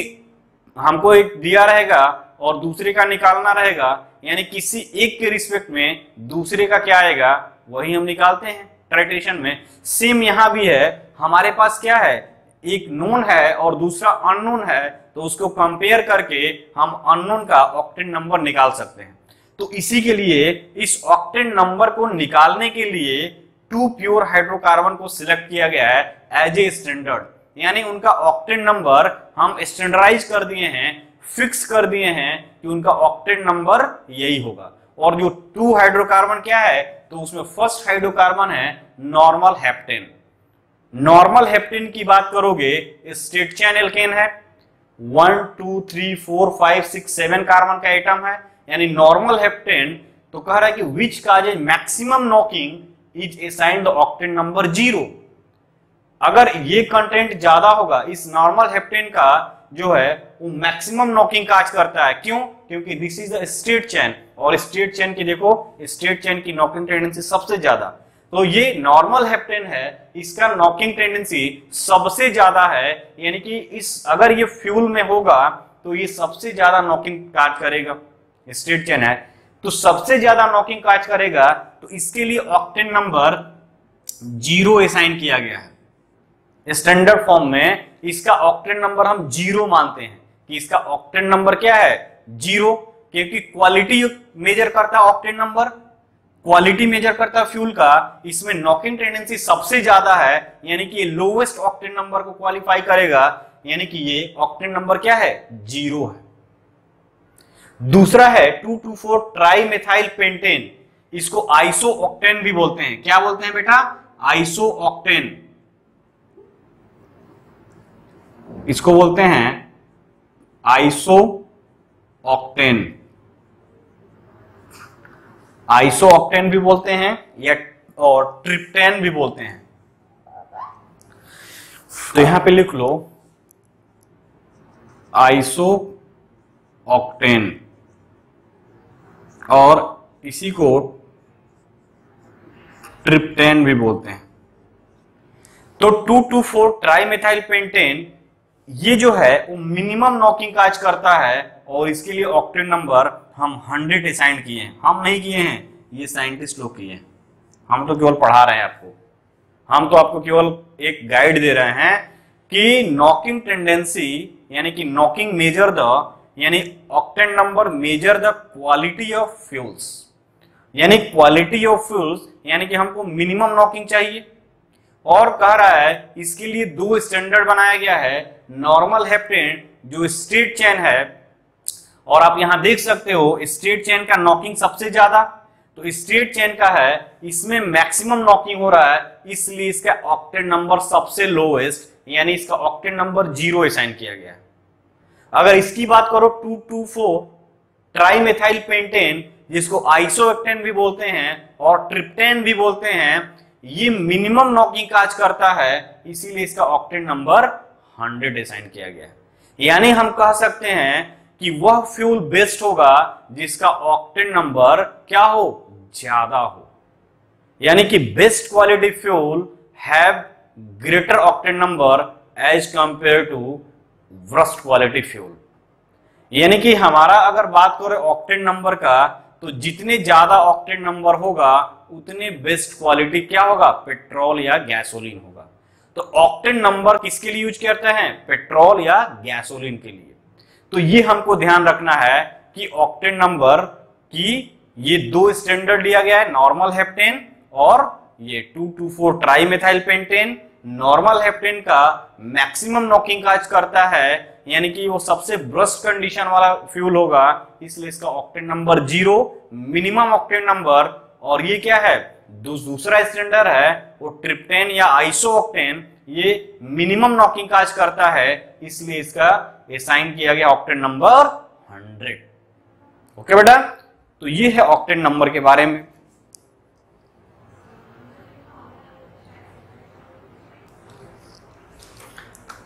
हमको एक दिया रहेगा और दूसरे का निकालना रहेगा, यानी किसी एक के रिस्पेक्ट में दूसरे का क्या आएगा वही हम निकालते हैं टाइट्रेशन में। सेम यहां भी है, हमारे पास क्या है, एक नोन है और दूसरा अननोन है, तो उसको कंपेयर करके हम अननोन का ऑक्टेन नंबर निकाल सकते हैं। तो इसी के लिए इस ऑक्टेन नंबर को निकालने के लिए 2 प्योर हाइड्रोकार्बन को सिलेक्ट किया गया है एज ए स्टैंडर्ड, यानी उनका ऑक्टेन नंबर हम स्टैंडर्डाइज कर दिए हैं, फिक्स कर दिए हैं कि उनका ऑक्टेन नंबर यही होगा। और जो 2 हाइड्रोकार्बन क्या है, तो उसमें फर्स्ट हाइड्रोकार्बन है नॉर्मल हेप्टेन, नॉर्मल हेप्टेन की बात करोगे, स्ट्रेट चेन एल्केन है, 1 2 3 4 5 6 7 कार्बन का एटम है, यानी नॉर्मल हेप्टेन। तो कह रहा है कि which causes maximum knocking is assigned the octane number 0। अगर ये कंटेंट ज्यादा होगा, इस नॉर्मल हेप्टेन का जो है वो मैक्सिमम नॉकिंग काज करता है। क्यों? क्योंकि this is the straight chain, और स्ट्रेट चेन की देखो, स्ट्रेट चेन की नॉकिंग टेंडेंसी सबसे ज्यादा। तो ये नॉर्मल हेप्टेन है, इसका नॉकिंग टेंडेंसी सबसे ज्यादा है, यानी कि इस अगर ये फ्यूल में होगा तो ये सबसे ज्यादा नॉकिंग काज करेगा। स्ट्रेट चेन है तो सबसे ज्यादा नॉकिंग काज करेगा, तो इसके लिए ऑक्टेन नंबर 0 असाइन किया गया है। स्टैंडर्ड फॉर्म में इसका ऑक्टेन नंबर हम 0 मानते हैं कि इसका ऑक्टेन नंबर क्या है, 0, क्योंकि क्वालिटी मेजर करता है ऑक्टेन नंबर, क्वालिटी मेजर करता है फ्यूल का, इसमें नॉकिंग टेंडेंसी सबसे ज्यादा है, यानी कि ये लोवेस्ट ऑक्टेन नंबर को क्वालिफाई करेगा, यानी कि ये ऑक्टेन नंबर क्या है, 0 है। दूसरा है 2,2,4 ट्राई मेथाइल पेंटेन, इसको आइसो ऑक्टेन भी बोलते हैं। क्या बोलते हैं बेटा, आइसो ऑक्टेन, इसको बोलते हैं आइसो ऑक्टेन, आइसो ऑक्टेन भी बोलते हैं या और ट्रिप्टेन भी बोलते हैं। तो यहां पे लिख लो आइसो ऑक्टेन, और इसी को ट्रिप्टेन भी बोलते हैं। तो 2,2,4 ट्राईमेथाइल पेंटेन ये जो है वो मिनिमम नॉकिंग काज करता है, और इसके लिए ऑक्टेन नंबर हम 100 असाइन किए हैं। हम नहीं किए हैं, ये साइंटिस्ट लोग किए हैं, हम तो केवल पढ़ा रहे हैं आपको। हम तो आपको केवल एक गाइड दे रहे हैं कि नॉकिंग टेंडेंसी यानी कि नॉकिंग मेजर द, यानी octane number measure the quality of fuels, यानी क्वालिटी ऑफ फ्यूल्स, यानी कि हमको मिनिमम नॉकिंग चाहिए। और कह रहा है इसके लिए 2 स्टैंडर्ड बनाया गया है, नॉर्मल हेप्टेन जो स्ट्रेट चेन है, और आप यहां देख सकते हो स्ट्रेट चेन का नॉकिंग सबसे ज्यादा, तो स्ट्रेट चेन का है, इसमें मैक्सिमम नॉकिंग हो रहा है, इसलिए इसका ऑक्टेन नंबर सबसे लोएस्ट, यानी इसका ऑक्टेन नंबर 0 असाइन किया गया है। अगर इसकी बात करो 2,2,4 ट्राईमेथाइल पेंटेन, जिसको आइसोएक्टेन भी बोलते हैं और ट्रिप्टेन भी बोलते हैं, ये मिनिमम नॉकिंग काज करता है, इसीलिए इसका ऑक्टेन नंबर 100 असाइन किया गया है। यानी हम कह सकते हैं कि वह फ्यूल बेस्ट होगा जिसका ऑक्टेन नंबर क्या हो, ज्यादा हो, यानी कि best quality fuel have greater octane number as compare to worst quality fuel. यानी कि हमारा अगर बात करें ऑक्टेन नंबर का, तो जितने ज्यादा ऑक्टेन नंबर होगा उतने बेस्ट क्वालिटी क्या होगा, पेट्रोल या गैसोलीन होगा। तो ऑक्टेन नंबर किसके लिए यूज करते हैं, पेट्रोल या गैसोलीन के लिए। तो ये हमको ध्यान रखना है कि ऑक्टेन नंबर की ये 2 स्टैंडर्ड दिया गया है, नॉर्मल हेप्टेन और ये 2,2,4 ट्राईमेथाइल पेंटेन। नॉर्मल हेप्टेन का मैक्सिमम नॉकिंग काज करता है, यानी कि वो सबसे ब्रस्ट कंडीशन वाला फ्यूल होगा, इसलिए इसका octane number 0 minimum octane number. और ये क्या है, दूसरा स्टैंडर्ड है वो ट्रिप्टेन या आइसो ऑक्टेन, ये मिनिमम नॉकिंग काज करता है, इसलिए इसका असाइन किया गया ऑक्टेन नंबर 100। ओके बेटा, तो ये है ऑक्टेन नंबर के बारे में।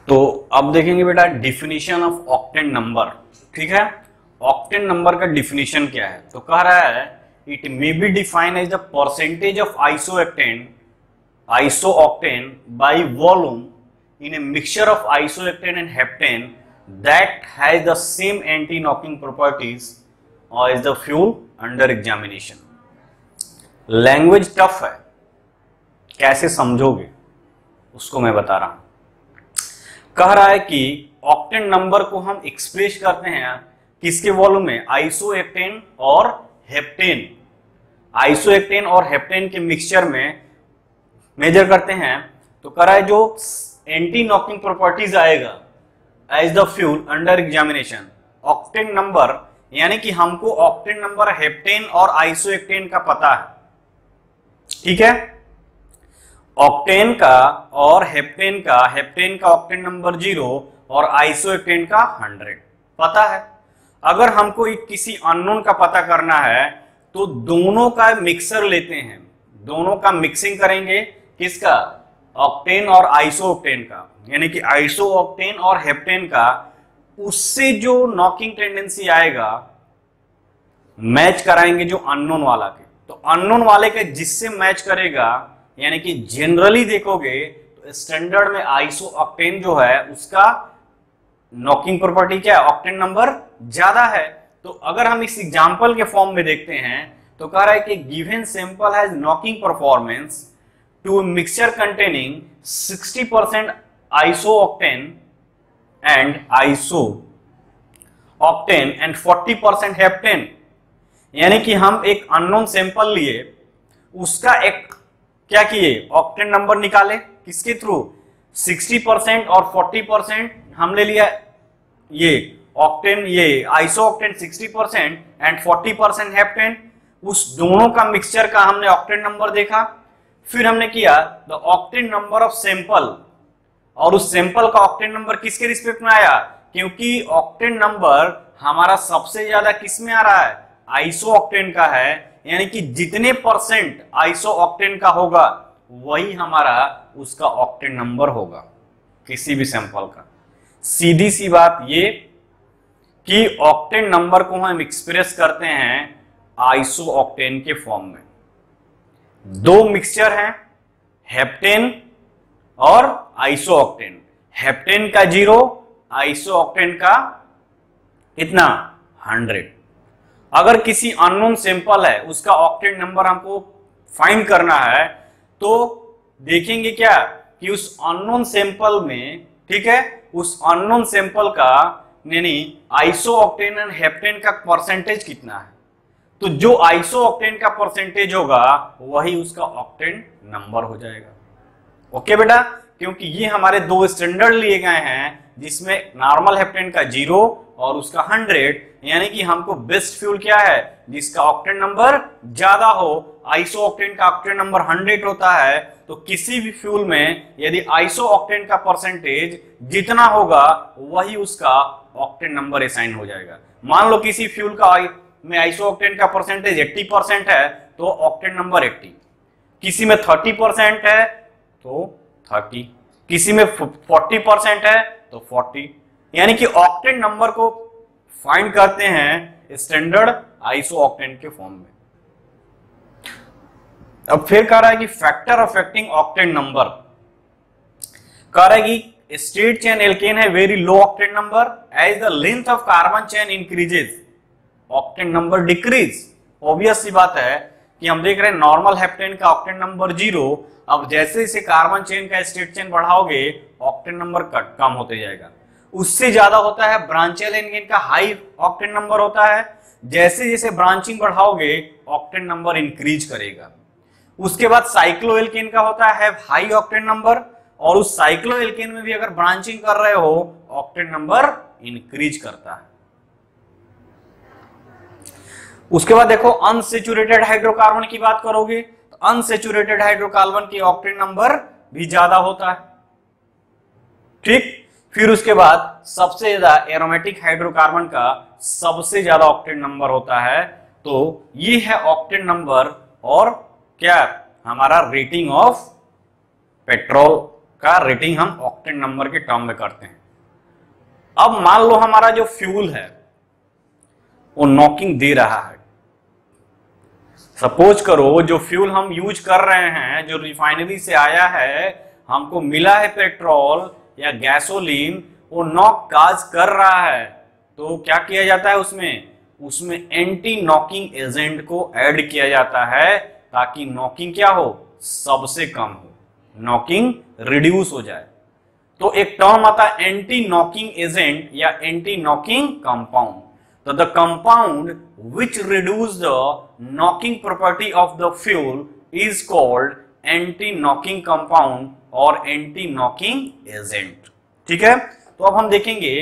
तो अब देखेंगे बेटा डिफिनीशन ऑफ ऑक्टेन नंबर। ठीक है, ऑक्टेन नंबर का डिफिनीशन क्या है, तो कह रहा है it may be defined as the percentage of iso-octane by volume in a mixture of iso-octane and heptane that has the same anti-knocking properties as the fuel under examination। Language tough है, कैसे समझोगे उसको मैं बता रहा हूं। कह रहा है कि ऑक्टेन नंबर को हम एक्सप्रेस करते हैं किसके वॉल्यूम में, आइसोएक्टेन और हेप्टेन, आइसोएक्टेन और हेप्टेन के मिक्सचर में मेजर करते हैं। तो कह रहा है जो एंटी नॉकिंग प्रॉपर्टीज आएगा as the fuel under examination, octane number, यानी कि हमको ऑक्टेन नंबर हेप्टेन और आइसोएक्टेन का पता है, ठीक है। ऑक्टेन का और हेप्टेन का ऑक्टेन नंबर 0 और आइसोएक्टेन का 100 पता है। अगर हमको किसी अननोन का पता करना है तो दोनों का मिक्सर लेते हैं, दोनों का मिक्सिंग करेंगे, किसका, ऑक्टेन और आइसोऑक्टेन का, यानी कि आइसोऑक्टेन और हेप्टेन का, उससे जो नॉकिंग टेंडेंसी आएगा मैच कराएंगे जो अननोन वाला के। तो अननोन वाले के जिससे मैच करेगा, यानी कि जनरली देखोगे तो स्टैंडर्ड में आइसोऑक्टेन जो है उसका नॉकिंग प्रॉपर्टी क्या है, ऑक्टेन नंबर ज्यादा है। तो अगर हम इस एग्जांपल के फॉर्म में देखते हैं तो कह रहा है कि given sample has knocking performance to mixture containing 60% isooctane and 40% heptane. यानी कि हम एक अननोन सैंपल लिए, उसका एक क्या किए, ऑक्टेन नंबर निकाले, किसके थ्रू, 60% और 40% हमने लिया ये ऑक्टेन, ये आइसोऑक्टेन 60% एंड 40% हेप्टेन, उस दोनों का मिक्सचर का हमने ऑक्टेन नंबर देखा। फिर हमने किया the octane number of sample, और उस सैंपल का ऑक्टेन नंबर किसके रिस्पेक्ट में आया, क्योंकि ऑक्टेन नंबर हमारा सबसे ज्यादा किस में आ रहा है, आइसोऑक्टेन का है, यानी कि जितने परसेंट आइसोऑक्टेन का होगा वही हमारा उसका ऑक्टेन नंबर होगा किसी भी सैंपल का। सीधी सी बात ये कि ऑक्टेन नंबर को हम एक्सप्रेस करते हैं आइसोऑक्टेन के फॉर्म में। दो मिक्सचर हैं, हेप्टेन और आइसोऑक्टेन, हेप्टेन का 0, आइसोऑक्टेन का इतना 100। अगर किसी अननोन सैंपल है उसका ऑक्टेन नंबर हमको फाइंड करना है तो देखेंगे क्या कि उस अननोन सैंपल में, ठीक है, उस अननोन सैंपल का यानी आइसोऑक्टेन एंड हेप्टेन का परसेंटेज कितना है। तो जो आइसोऑक्टेन का परसेंटेज होगा वही उसका ऑक्टेन नंबर हो जाएगा। ओके बेटा, क्योंकि ये हमारे दो स्टैंडर्ड लिए गए हैं जिसमें नॉर्मल हेप्टेन का 0 और उसका 100, यानी कि हमको बेस्ट फ्यूल क्या है, जिसका ऑक्टेन नंबर ज्यादा हो। आइसोऑक्टेन का ऑक्टेन नंबर 100 होता है, तो किसी भी फ्यूल में यदि आइसोऑक्टेन का परसेंटेज जितना होगा वही उसका ऑक्टेन नंबर असाइन हो जाएगा। मान लो किसी फ्यूल का में आइसोऑक्टेन का परसेंटेज 80% है तो ऑक्टेन नंबर 80, किसी में 30% है तो 30, किसी में 40% है तो 40, यानी कि ऑक्टेन नंबर को फाइंड करते हैं स्टैंडर्ड आइसोऑक्टेन के फॉर्म में। अब फिर कह रहा है कि फैक्टर अफेक्टिंग ऑक्टेन नंबर, कह रहा है कि स्ट्रेट चेन एल्केन है very low octane number, as the length of carbon chain increases octane number decrease. Obvious सी बात है कि हम देख रहे हैं नॉर्मल हेप्टेन का ऑक्टेन नंबर 0, अब जैसे जैसे कार्बन चेन का स्ट्रेट चेन बढ़ाओगे ऑक्टेन नंबर कम होते जाएगा। उससे ज्यादा होता है ब्रांचियल एल्केन का हाई ऑक्टेन नंबर होता है, जैसे जैसे ब्रांचिंग बढ़ाओगे ऑक्टेन नंबर इंक्रीज करेगा। उसके बाद साइक्लोएल्केन का होता है हाई ऑक्टेन नंबर, और उस साइक्लोएल्केन में भी अगर ब्रांचिंग कर रहे हो ऑक्टेन नंबर इंक्रीज करता है। उसके बाद देखो अनसेचुरेटेड हाइड्रोकार्बन की बात करोगे तो अनसेचुरेटेड हाइड्रोकार्बन की ऑक्टेन नंबर भी ज्यादा होता है, ठीक। फिर उसके बाद सबसे ज्यादा एरोमेटिक हाइड्रोकार्बन का सबसे ज्यादा ऑक्टेन नंबर होता है। तो ये है ऑक्टेन नंबर और क्या हमारा रेटिंग ऑफ पेट्रोल का रेटिंग हम ऑक्टेन नंबर के टर्म में करते हैं। अब मान लो हमारा जो फ्यूल है वो नॉकिंग दे रहा है, सपोज करो जो फ्यूल हम यूज कर रहे हैं जो रिफाइनरी से आया है, हमको मिला है पेट्रोल या गैसोलीन, वो नॉक काज कर रहा है, तो क्या किया जाता है उसमें एंटी नॉकिंग एजेंट को ऐड किया जाता है ताकि नॉकिंग क्या हो, सबसे कम हो, नॉकिंग रिड्यूस हो जाए। तो एक टर्म आता है एंटी नॉकिंग एजेंट या एंटी नॉकिंग कंपाउंड। तो the compound which reduce the knocking property of the fuel is called anti-knocking compound और anti-knocking agent, ठीक है। तो अब हम देखेंगे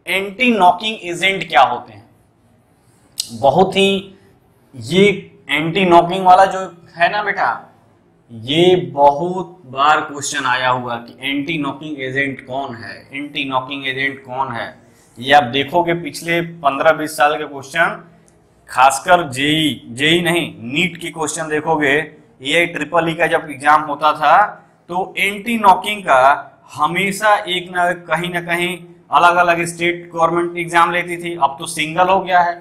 anti-knocking agent क्या होते हैं। बहुत ही ये anti-knocking वाला जो है ना बेटा, ये बहुत बार क्वेश्चन आया हुआ कि एंटी नॉकिंग एजेंट कौन है, एंटी नॉकिंग एजेंट कौन है। ये आप देखोगे पिछले 15-20 साल के क्वेश्चन, खासकर जेई नहीं, नीट की क्वेश्चन देखोगे, ये ट्रिपल ई का जब एग्जाम होता था तो एंटी नॉकिंग का हमेशा एक ना कहीं अलग अलग स्टेट गवर्नमेंट एग्जाम लेती थी। अब तो सिंगल हो गया है,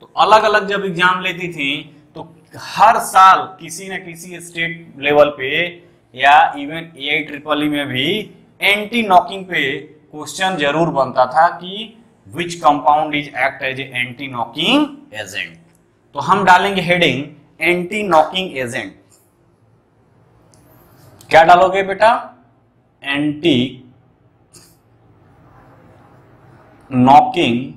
तो अलग अलग जब एग्जाम लेती थी तो हर साल किसी न किसी स्टेट लेवल पे या इवन एआई ट्रिपल ई में भी एंटी नॉकिंग पे क्वेश्चन जरूर बनता था कि which compound is act as anti knocking agent. तो हम डालेंगे हेडिंग एंटी नॉकिंग एजेंट। क्या डालोगे बेटा? एंटी नॉकिंग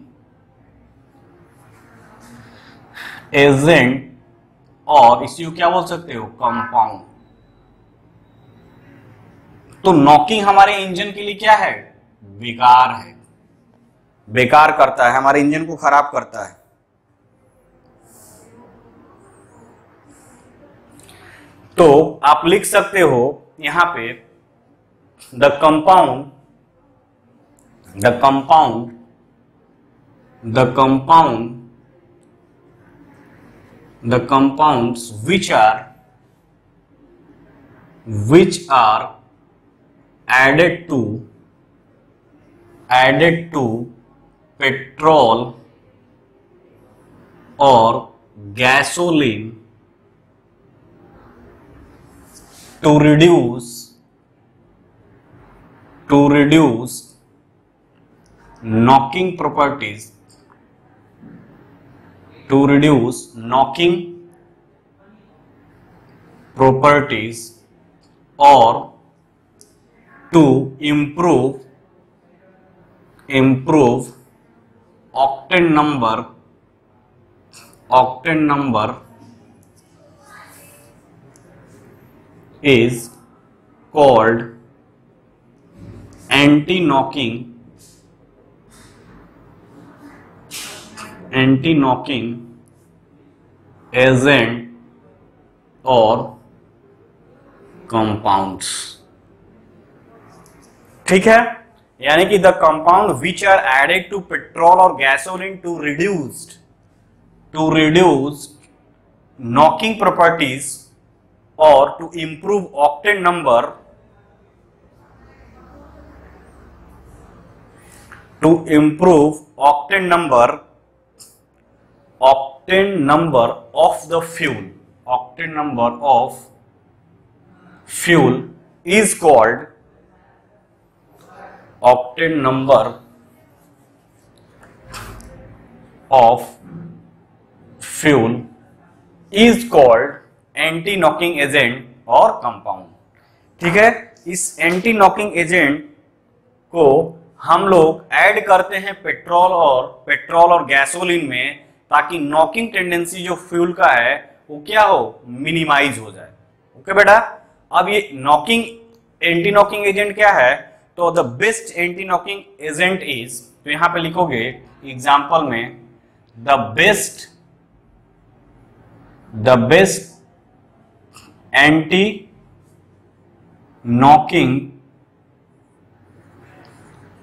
एजेंट, और इसी को क्या बोल सकते हो? कंपाउंड। तो नॉकिंग हमारे इंजन के लिए क्या है? बेकार है, बेकार करता है, हमारे इंजन को खराब करता है। तो आप लिख सकते हो यहां पे the compounds which are added to petrol or gasoline to reduce knocking properties, or to improve octane number is called anti-knocking agent or compounds। ठीक है, यानी कि the compound which are added to petrol और gasoline to reduce knocking properties और to improve octane number of the fuel is called octane number of fuel is called anti knocking agent और compound. ठीक है, इस anti knocking agent को हम लोग add करते हैं पेट्रोल और गैसोलीन में, ताकि नॉकिंग टेंडेंसी जो फ्यूल का है वो क्या हो? मिनिमाइज हो जाए। ओके बेटा, अब ये एंटी नॉकिंग एजेंट क्या है? तो the best anti knocking agent is, तो यहां पे लिखोगे एग्जांपल में the best anti knocking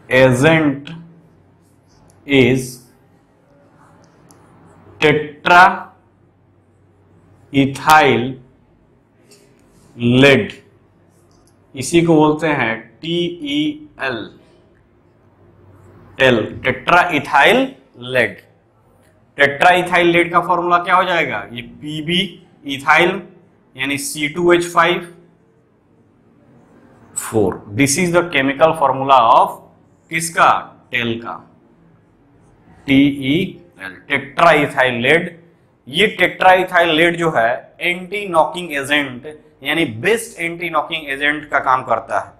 agent is tetra ethyl lead. इसी को बोलते हैं TEL, tetra ethyl lead. Tetra ethyl lead का फॉर्मूला क्या हो जाएगा? ये PB इथाइल यानी C2H5 this is the chemical formula of किसका? टेल का, TEL, टेट्रा इथाइल लेड। ये टेट्रा इथाइल लेड जो है एंटी नॉकिंग एजेंट यानी बेस्ट एंटी नॉकिंग एजेंट का काम करता है।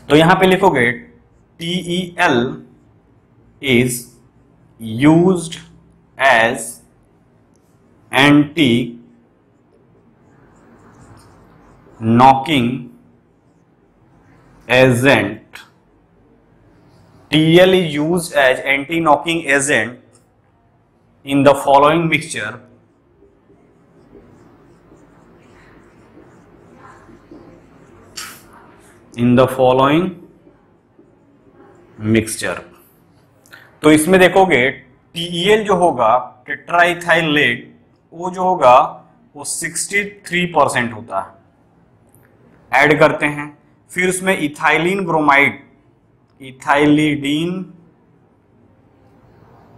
तो यहां पे लिखोगे TEL is used as anti-knocking agent. TL is used as anti-knocking agent in the following mixture: in the following mixture. तो इसमें देखोगे TeL जो होगा टेट्राइथाइल लेड, वो जो होगा वो 63% होता है। ऐड करते हैं, फिर उसमें इथाइलिन ब्रोमाइड, इथाइलिडीन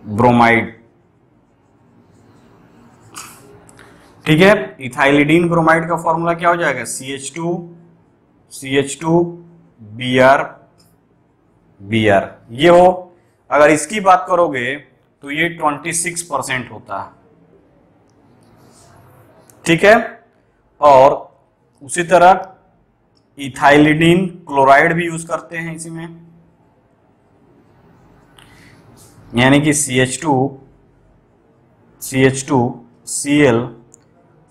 ब्रोमाइड, ठीक है। इथाइलिडीन ब्रोमाइड का फॉर्मूला क्या हो जाएगा, CH2 Br। ये हो, अगर इसकी बात करोगे तो ये 26% होता है, ठीक है। और उसी तरह इथाइलिडीन क्लोराइड भी यूज करते हैं इसी में, यानी कि CH2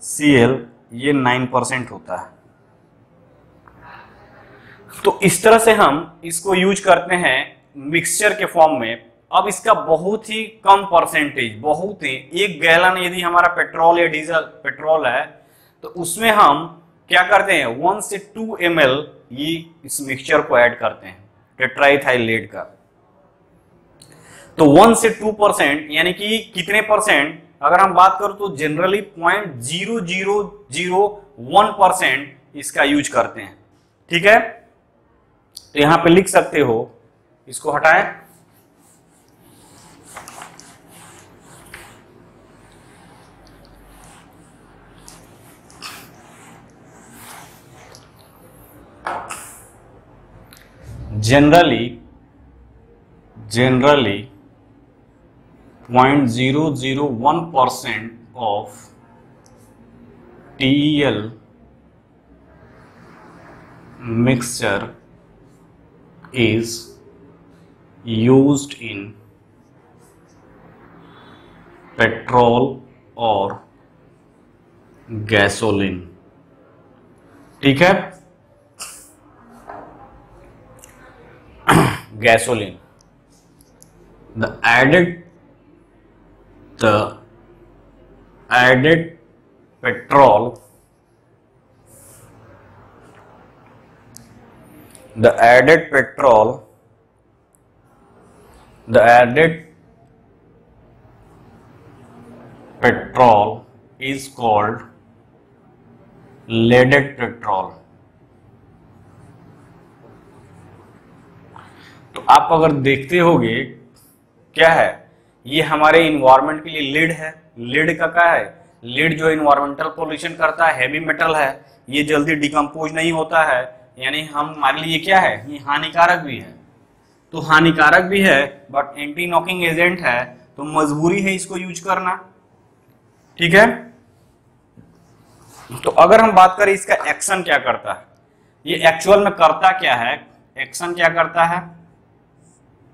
Cl ये 9% होता है। तो इस तरह से हम इसको यूज करते हैं मिक्सचर के फॉर्म में। अब इसका बहुत ही कम परसेंटेज, बहुत ही, 1 गैलन यदि हमारा पेट्रोल या डीजल पेट्रोल है तो उसमें हम क्या करते हैं, 1 से 2 ml ये इस मिक्सचर को ऐड करते हैं टेट्राइथाइल लेड का। तो 1 से 2% यानी कि कितने परसेंट, अगर हम बात करें तो जनरली 0.0001% इसका यूज करते हैं, ठीक है। तो यहां पे लिख सकते हो, इसको हटाएं, generally 0.001% of TeL mixture is used in petrol or gasoline, ठीक है। gasoline, the added petrol, the added petrol is called leaded petrol। तो आप अगर देखते होगे क्या है, ये हमारे इन्वायरमेंट के लिए लीड है। लीड का क्या है, लीड जो इन्वायरमेंटल पोल्यूशन करता है, हैवी मेटल है, ये जल्दी डिकम्पोज नहीं होता है, यानी हम हमारे लिए क्या है, ये हानिकारक भी है। तो हानिकारक भी है बट एंटी नॉकिंग एजेंट है, तो मजबूरी है इसको यूज करना, ठीक है। तो अगर हम बात करें इसका एक्शन क्या करता है, ये एक्चुअल में करता क्या है, एक्शन क्या करता है,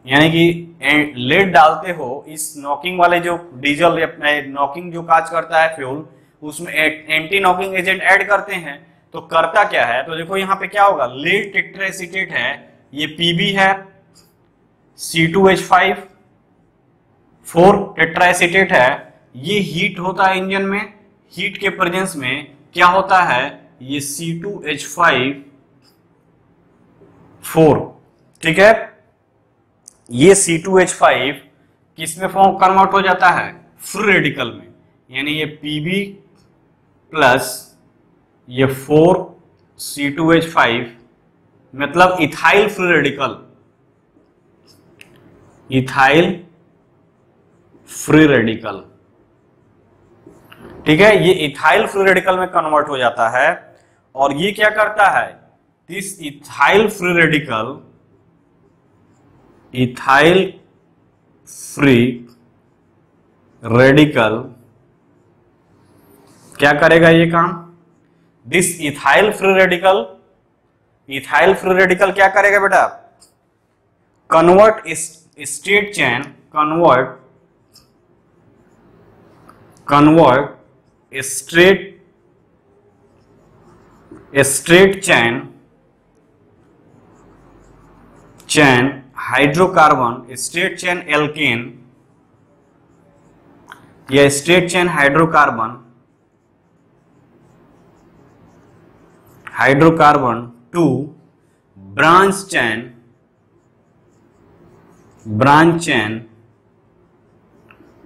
यानी कि लेड डालते हो इस नॉकिंग वाले जो डीजल या नॉकिंग जो काज करता है फ्यूल, उसमें एंटी नॉकिंग एजेंट ऐड करते हैं, तो करता क्या है, तो देखो यहाँ पे क्या होगा, लेड टेट्राएसीटेट है, ये Pb है, C2H5 4 टेट्राएसीटेट है, ये हीट होता है इंजन में, हीट के प्रेजेंस में क्या होता है, ये C2H5 4, ठीक है। ये C2H5 किसमें फॉर्म कन्वर्ट हो जाता है, फ्री रेडिकल में, यानी ये Pb प्लस ये 4 C2H5 मतलब ethyl free radical, ethyl free radical, ठीक है। ये इथाइल फ्री रेडिकल में कन्वर्ट हो जाता है, और ये क्या करता है, this ethyl free radical, ethyl free radical क्या करेगा ये काम, this ethyl free radical, ethyl free radical क्या करेगा बेटा, convert straight chain, convert straight chain hydrocarbon, straight chain alkane या straight chain hydrocarbon to branch chain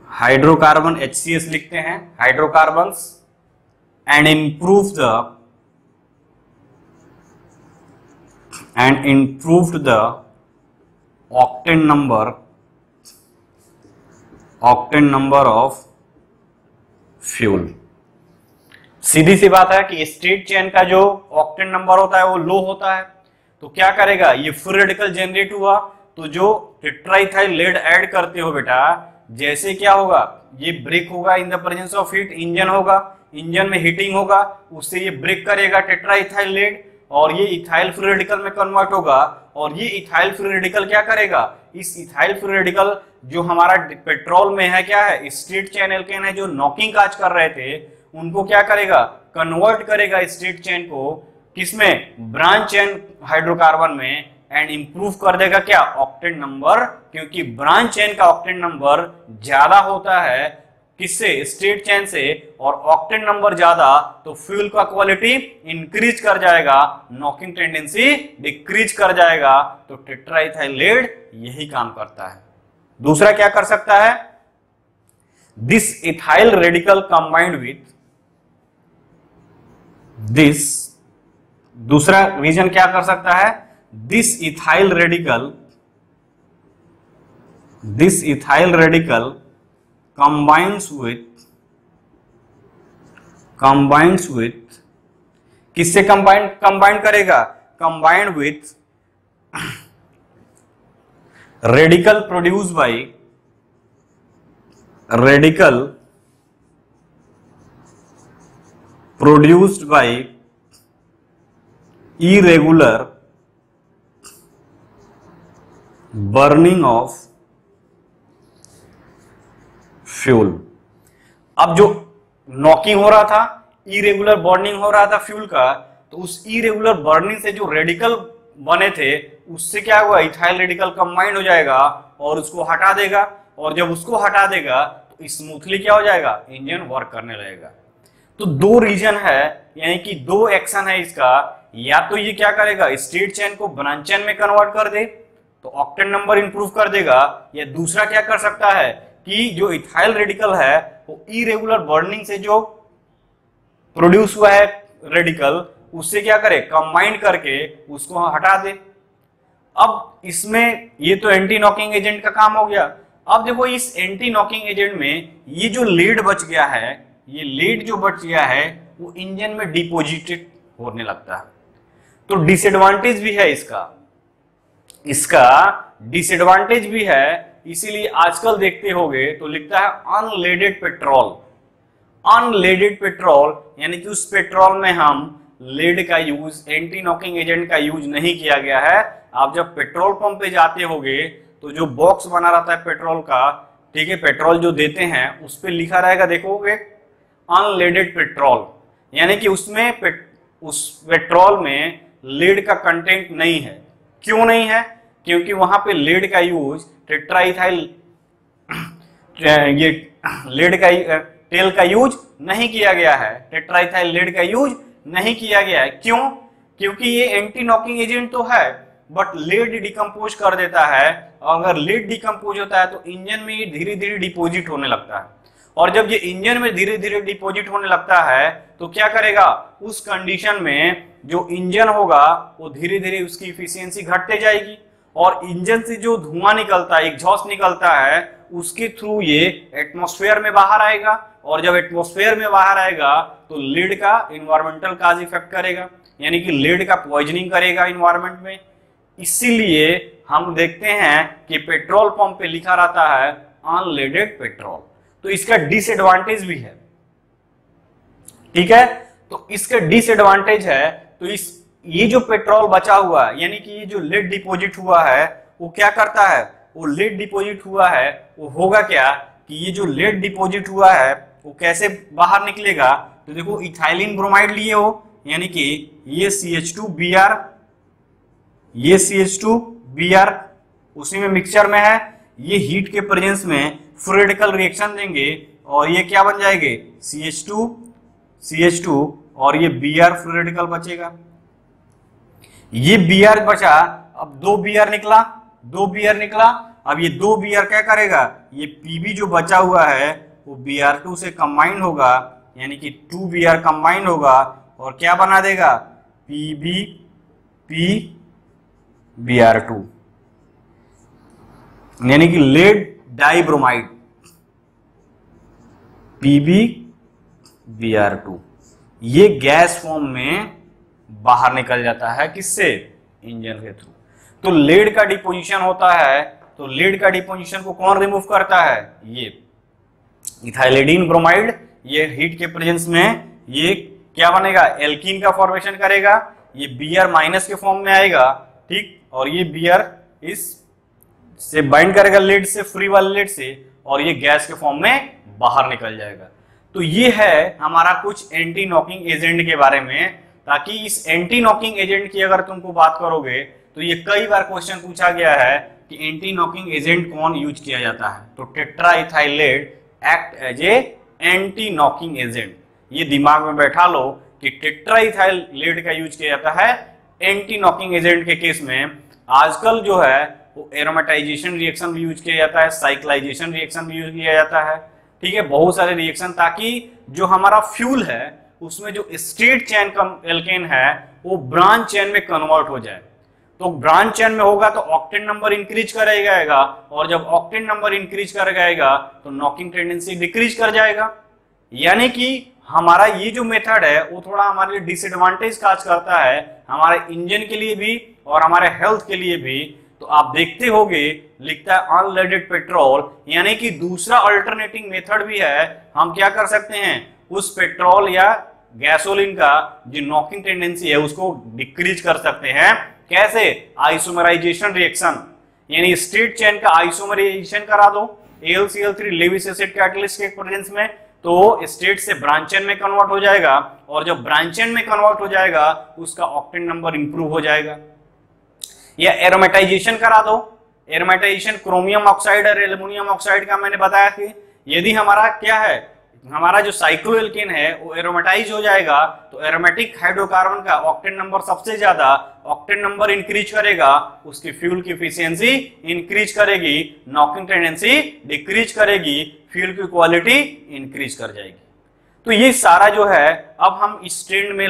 hydrocarbon HCS लिखते हैं, hydrocarbons, and improved the octane number of fuel. सीधी सी बात है कि स्ट्रेट चेन का जो ऑक्टेन नंबर होता है वो लो होता है, तो क्या करेगा, ये फ्री रेडिकल जनरेट हुआ, तो जो टेट्राइथाइल लेड ऐड करते हो बेटा, जैसे क्या होगा, ये ब्रेक होगा in the presence of heat, engine होगा, इंजन में हीटिंग होगा, उससे ये ब्रेक करेगा टेट्राइथाइल लेड, और ये इथाइल फ्री रेडिकल में कन्वर्ट होगा, और ये इथाइल फ्री रेडिकल क्या करेगा, इस इथाइल फ्री रेडिकल जो हमारा पेट्रोल में है क्या है, स्ट्रेट चेन एल्केन है, जो नॉकिंग काज कर रहे थे उनको क्या करेगा, कन्वर्ट करेगा स्ट्रेट चेन को किसमें, ब्रांच चेन हाइड्रोकार्बन में, एंड इंप्रूव कर देगा क्या, ऑक्टेन नंबर, क्योंकि ब्रांच चेन का ऑक्टेन नंबर ज्यादा होता है किससे, स्ट्रेट चेन से, और ऑक्टेन नंबर ज्यादा तो फ्यूल का क्वालिटी इंक्रीज कर जाएगा, नॉकिंग टेंडेंसी डिक्रीज कर जाएगा, तो टेट्राइथाइल लेड यही काम करता है। दूसरा क्या कर सकता है, this ethyl radical combined with this, दूसरा रीजन क्या कर सकता है, this ethyl radical combines with किससे कंबाइन करेगा, combined with radical produced by irregular burning of fuel. अब जो नॉकिंग हो रहा था, इरेगुलर बर्निंग हो रहा था फ्यूल का, तो उस इरेगुलर बर्निंग से जो रेडिकल बने थे उससे क्या हुआ, इथाइल रेडिकल कंबाइंड हो जाएगा और उसको हटा देगा, और जब उसको हटा देगा तो स्मूथली क्या हो जाएगा, इंजन वर्क करने लगेगा। तो दो रीजन है, यानी कि दो एक्शन है इसका, या तो ये क्या करेगा, स्ट्रेट चेन को ब्रांच चेन में कन्वर्ट कर दे तो ऑक्टेन नंबर इंप्रूव कर देगा, या दूसरा क्या कर सकता है कि जो इथाइल रेडिकल है वो इरेगुलर बर्निंग से जो प्रोड्यूस हुआ है रेडिकल, उससे क्या करे, कंबाइन करके उसको हटा दे। अब इसमें ये तो एंटी नॉकिंग एजेंट का काम हो गया। अब देखो इस एंटी नॉकिंग एजेंट में ये जो लीड बच गया है, ये लीड जो बच गया है वो इंजन में डिपोजिटेड होने लगता है। तो डिसएडवांटेज भी है इसका डिसएडवांटेज भी है, इसीलिए आजकल देखते होगे तो लिखता है अनलेडेड पेट्रोल, यानी कि उस पेट्रोल में हम लेड का यूज, एंटी नॉकिंग एजेंट का यूज नहीं किया गया है। आप जब पेट्रोल पंप पे जाते होगे तो जो बॉक्स बना रहता है पेट्रोल का, ठीक है, पेट्रोल जो देते हैं उस पे लिखा रहेगा, देखोगे अनलेडेड पेट्रोल, यानी कि उसमें उस पेट्रोल में लेड का कंटेंट नहीं है। क्यों नहीं है, क्योंकि वहां पे लेड का यूज टेट्राइथाइल, ये लेड का तेल का यूज नहीं किया गया है, टेट्राइथाइल लेड का यूज नहीं किया गया है। क्यों, क्योंकि ये एंटी नॉकिंग एजेंट तो है बट लेड डिकम्पोज कर देता है, और अगर लेड डिकम्पोज होता है तो इंजन में ये धीरे धीरे डिपोजिट होने लगता है, और जब ये इंजन में धीरे धीरे डिपोजिट होने लगता है तो क्या करेगा, उस कंडीशन में जो इंजन होगा वो धीरे धीरे उसकी इफिशियंसी घटते जाएगी, और इंजन से जो धुआं निकलता है, एग्जॉस्ट निकलता है, उसके थ्रू ये एटमॉस्फेयर में बाहर आएगा, और जब एटमॉस्फेयर में बाहर आएगा तो लीड का इन्वायरमेंटल काज इफेक्ट करेगा, यानी कि लीड का पॉइजनिंग करेगा इन्वायरमेंट में। इसीलिए हम देखते हैं कि पेट्रोल पंप पे लिखा रहता है अनलेडेड पेट्रोल। तो इसका डिसएडवांटेज भी है, ठीक है। तो इसका डिसएडवांटेज है, तो ये जो पेट्रोल बचा हुआ है, यानी कि ये जो लेड डिपॉजिट हुआ है वो क्या करता है, वो लेड डिपॉजिट हुआ है वो होगा क्या कि ये जो लेड डिपॉजिट हुआ है वो कैसे बाहर निकलेगा, तो देखो इथाइलिन ब्रोमाइड लिए हो, यानी कि ये CH2Br, ये CH2Br उसी में मिक्सचर में है, ये हीट के प्रेजेंस में फ्री रेडिकल रिएक्शन देंगे और ये क्या बन जाएंगे, CH2 और ये Br फ्री रेडिकल बचेगा। ये Br बचा, अब 2 Br निकला, 2 Br निकला। अब ये 2 Br क्या करेगा, ये Pb जो बचा हुआ है वो Br2 से कंबाइन होगा, यानी कि 2 Br कंबाइन होगा और क्या बना देगा, Pb P Br2, यानी कि लेड डाइब्रोमाइड Pb Br2। ये गैस फॉर्म में बाहर निकल जाता है, किससे, इंजन के थ्रू। तो लेड का डिपोजिशन होता है, तो लेड का डिपोजिशन को कौन रिमूव करता है, ये इथाइलिडीन ब्रोमाइड। ये हीट के प्रेजेंस में ये क्या बनेगा, एल्कीन का फॉर्मेशन करेगा, ये Br माइनस के फॉर्म में आएगा, ठीक, और ये Br इस से बाइंड करेगा लेड से, फ्री वाले लेड से, और ये गैस के फॉर्म में बाहर निकल जाएगा। तो ये है हमारा कुछ एंटी नॉकिंग एजेंट के बारे में, ताकि इस एंटी नॉकिंग एजेंट की अगर तुमको बात करोगे तो ये कई बार क्वेश्चन पूछा गया है कि एंटी नॉकिंग एजेंट कौन यूज किया जाता है, तो tetraethyl lead act as a anti knocking agent. ये दिमाग में बैठा लो कि टेट्राइथाइलेट का यूज किया जाता है एंटी नॉकिंग एजेंट के केस में। आजकल जो है वो एरोमेटाइजेशन रिएक्शन भी यूज किया जाता है, साइक्लाइजेशन रिएक्शन भी यूज किया जाता है, ठीक है, बहुत सारे रिएक्शन, ताकि जो हमारा फ्यूल है उसमें जो स्ट्रेट चेन का एल्केन है वो ब्रांच चेन में कन्वर्ट हो जाए। तो ब्रांच चेन में होगा तो ऑक्टेन नंबर इंक्रीज कर जाएगा, और जब ऑक्टेन नंबर इंक्रीज कर जाएगा तो नॉकिंग टेंडेंसी डिक्रीज कर जाएगा। यानी कि हमारा ये जो मेथड है वो थोड़ा हमारे लिए डिसएडवांटेज काज करता है, हमारे इंजन के लिए भी और हमारे हेल्थ के लिए भी। तो आप देखते होंगे लिखता है अनलेडेड पेट्रोल, यानी कि दूसरा अल्टरनेटिंग मेथड भी है। हम क्या कर सकते हैं, उस पेट्रोल या गैसोलीन का जो नॉकिंग टेंडेंसी है उसको डिक्रीज कर सकते हैं। कैसे, आइसोमराइजेशन रिएक्शन, यानी स्ट्रेट चेन का आइसोमराइजेशन करा दो AlCl3 लेविस एसिड कैटलिस्ट के प्रेजेंस में, तो स्ट्रेट से ब्रांच चेन में कन्वर्ट हो जाएगा, और जब ब्रांच चेन में कन्वर्ट हो जाएगा उसका ऑक्टेन नंबर इंप्रूव हो जाएगा। या एरोमेटाइजेशन करा दो, एरोमेटाइजेशन क्रोमियम ऑक्साइड और एल्युमिनियम ऑक्साइड का मैंने बताया कि यदि हमारा क्या है, हमारा जो साइक्लोएल्केन है वो एरोमेटाइज हो जाएगा, तो एरोमेटिक हाइड्रोकार्बन का ऑक्टेन नंबर सबसे ज्यादा, ऑक्टेन नंबर इंक्रीज करेगा, उसकी फ्यूल की एफिशिएंसी इंक्रीज करेगी, नॉकिंग टेंडेंसी डिक्रीज करेगी, फ्यूल की क्वालिटी इंक्रीज कर जाएगी। तो ये सारा जो है, अब हम इस ट्रेंड में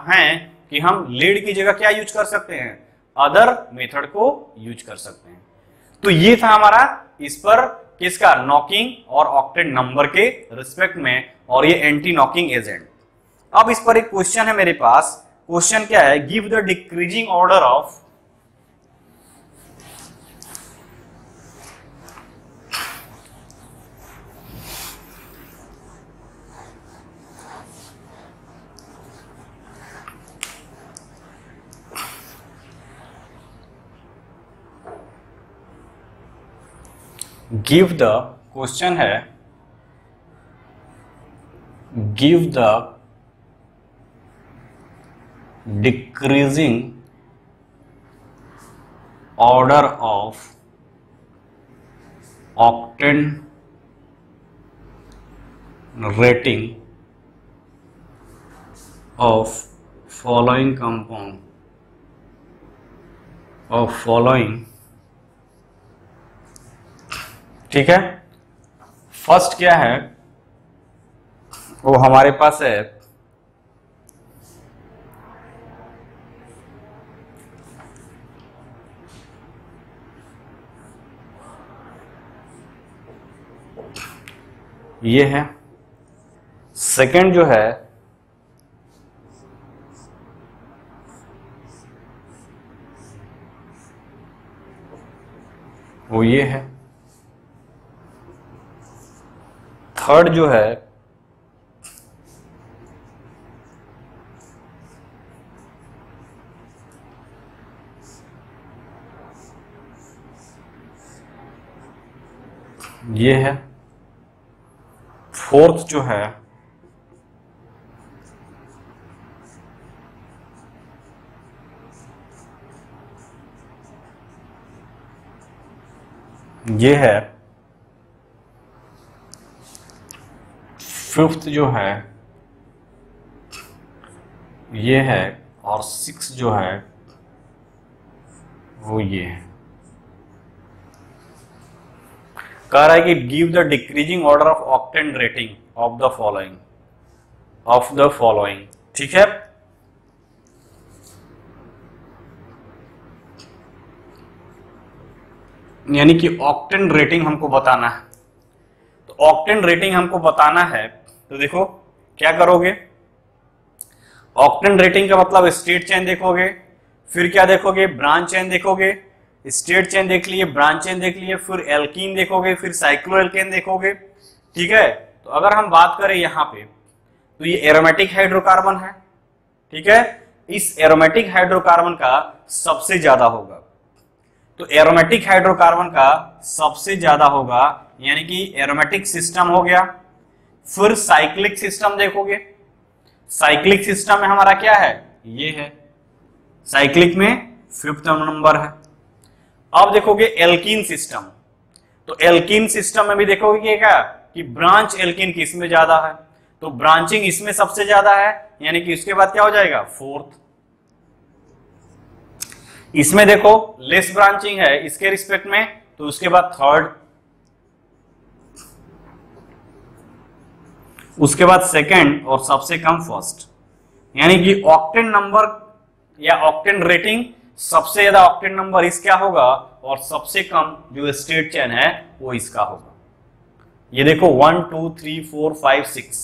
हैं कि हम लीड की जगह क्या यूज कर सकते हैं, अदर मेथड को यूज कर सकते हैं। तो ये था हमारा इस पर किसका, नॉकिंग और ऑक्टेन नंबर के रिस्पेक्ट में, और ये एंटी नॉकिंग एजेंट। अब इस पर एक क्वेश्चन है मेरे पास, क्वेश्चन क्या है, give the decreasing order of give the, question है give the decreasing order of octane rating of following compound of following. ठीक है, फर्स्ट क्या है, वो हमारे पास है ये है, सेकंड जो है वो ये है, थर्ड जो है ये है, फोर्थ जो है ये है, फिफ्थ जो है ये है, और सिक्स जो है वो ये है, कह रहा है कि give the decreasing order of octane rating of the following, ठीक है। यानी कि ऑक्टेन रेटिंग हमको बताना है। तो ऑक्टेन रेटिंग हमको बताना है, तो देखो क्या करोगे, ऑक्टेन रेटिंग का मतलब स्टेट चेन देखोगे, फिर क्या देखोगे, ब्रांच चेन देखोगे, स्टेट चेन देख लिए, ब्रांच चेन देख लिए, फिर एल्कीन देखोगे, फिर साइक्लोएल्केन देखोगे, ठीक है। तो अगर हम बात करें यहाँ पे, तो ये एरोमेटिक हाइड्रोकार्बन है, ठीक है। इस एरोमेटिक हाइड्रोकार्बन का सबसे ज्यादा होगा, तो एरोमेटिक हाइड्रोकार्बन का सबसे ज्यादा होगा, यानी कि एरोमेटिक सिस्टम हो गया। फिर साइक्लिक सिस्टम देखोगे, साइक्लिक सिस्टम में हमारा क्या है, ये है, साइक्लिक में 5th नंबर है। अब देखोगे एल्कीन सिस्टम, तो एल्कीन सिस्टम में भी देखोगे क्या कि ब्रांच एल्कीन किस में ज्यादा है, तो ब्रांचिंग इसमें सबसे ज्यादा है, यानी कि उसके बाद क्या हो जाएगा, 4th। इसमें देखो लेस ब्रांचिंग है इसके रिस्पेक्ट में, तो उसके बाद 3rd, उसके बाद 2nd और सबसे कम 1st। यानी कि ऑक्टेन नंबर या ऑक्टेन रेटिंग सबसे ज्यादा ऑक्टेन नंबर इसका होगा, और सबसे कम जो स्टेट चेन है वो इसका होगा। ये देखो 1 2 3 4 5 6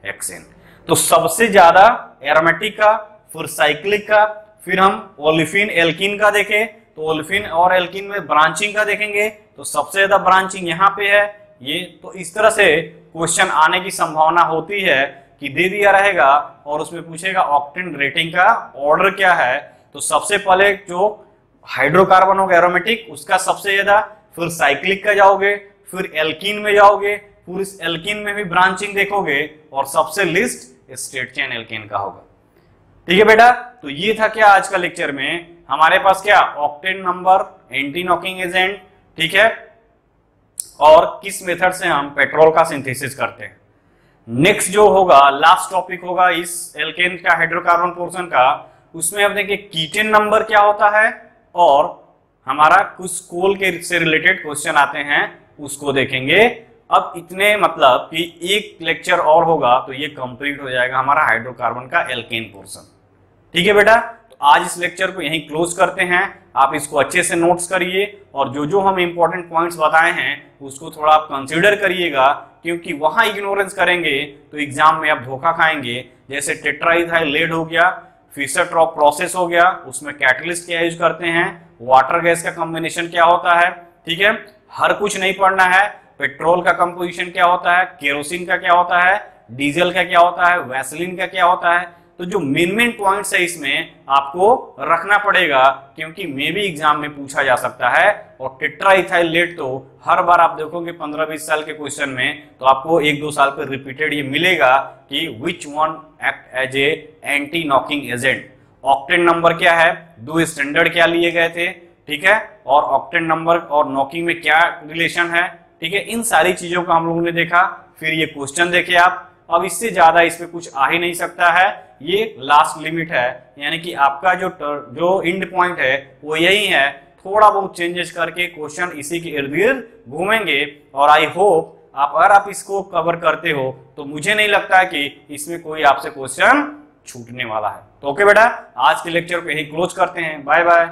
हेक्सेन। तो सबसे ज्यादा एरोमेटिक का, फिर साइक्लिक का, फिर हम ओलिफिन एल्कीन का देखें तो ओलिफिन और एल्कीन में ब्रांचिंग का देखेंगे, तो सबसे ज्यादा ब्रांचिंग यहाँ पे है ये। तो इस तरह से क्वेश्चन आने की संभावना होती है कि दे दिया रहेगा और उसमें पूछेगा ऑक्टेन रेटिंग का ऑर्डर क्या है, तो सबसे पहले जो हाइड्रोकार्बन होगा एरोमेटिक उसका सबसे ज्यादा, फिर साइक्लिक का जाओगे, फिर एल्कीन में जाओगे, फिर इस एल्कीन में भी ब्रांचिंग देखोगे, और सबसे लिस्ट स्ट्रेट चेन एल्कीन का होगा। ठीक है बेटा, तो ये था क्या आज का लेक्चर में हमारे पास क्या octane number, anti knocking agent, ठीक है, और किस मेथड से हम पेट्रोल का सिंथेसिस करते हैं। नेक्स्ट जो होगा लास्ट टॉपिक होगा इस एल्केन का हाइड्रोकार्बन पोर्शन का, उसमें हम देखेंगे कीटन नंबर क्या होता है, और हमारा कुछ कोल के से रिलेटेड क्वेश्चन आते हैं उसको देखेंगे। अब इतने मतलब कि एक लेक्चर और होगा तो ये कंप्लीट हो जाएगा हमारा हाइड्रोकार्बन का एल्केन पोर्शन। ठीक है बेटा, तो आज इस लेक्चर को यहीं क्लोज करते हैं। आप इसको अच्छे से नोट्स करिए और जो जो हम इंपॉर्टेंट पॉइंट्स बताए हैं उसको थोड़ा आप कंसीडर करिएगा, क्योंकि वहां इग्नोरेंस करेंगे तो एग्जाम में आप धोखा खाएंगे। जैसे टेट्राइथाइल लेड हो गया, फिशर ट्रॉप प्रोसेस हो गया, उसमें कैटलिस्ट क्या यूज करते हैं, वाटर गैस का कॉम्बिनेशन क्या होता है, ठीक है, हर कुछ नहीं पढ़ना है। पेट्रोल का कंपोजिशन क्या होता है, केरोसिन का क्या होता है, डीजल का क्या होता है, वैसलीन का क्या होता है, तो जो मेन पॉइंट्स है इसमें आपको रखना पड़ेगा, क्योंकि मे भी एग्जाम में पूछा जा सकता है। और टेट्राइथाइल लेड तो हर बार आप देखोगे 15-20 साल के क्वेश्चन में, तो आपको 1-2 साल पर रिपीटेड ये मिलेगा कि which one act as a anti knocking agent. Octane number क्या है, दो स्टैंडर्ड क्या लिए गए थे, ठीक है, और ऑक्टेन नंबर और नॉकिंग में क्या रिलेशन है, ठीक है, इन सारी चीजों को हम लोगों ने देखा। फिर ये क्वेश्चन देखे आप, अब इससे ज्यादा इसमें कुछ आ ही नहीं सकता है, ये लास्ट लिमिट है, यानी कि आपका जो एंड पॉइंट है वो यही है। थोड़ा बहुत चेंजेस करके क्वेश्चन इसी के इर्द गिर्द घूमेंगे, और आई होप अगर आप इसको कवर करते हो तो मुझे नहीं लगता कि इसमें कोई आपसे क्वेश्चन छूटने वाला है। तो ओके बेटा, आज के लेक्चर को यही क्लोज करते हैं। Bye bye.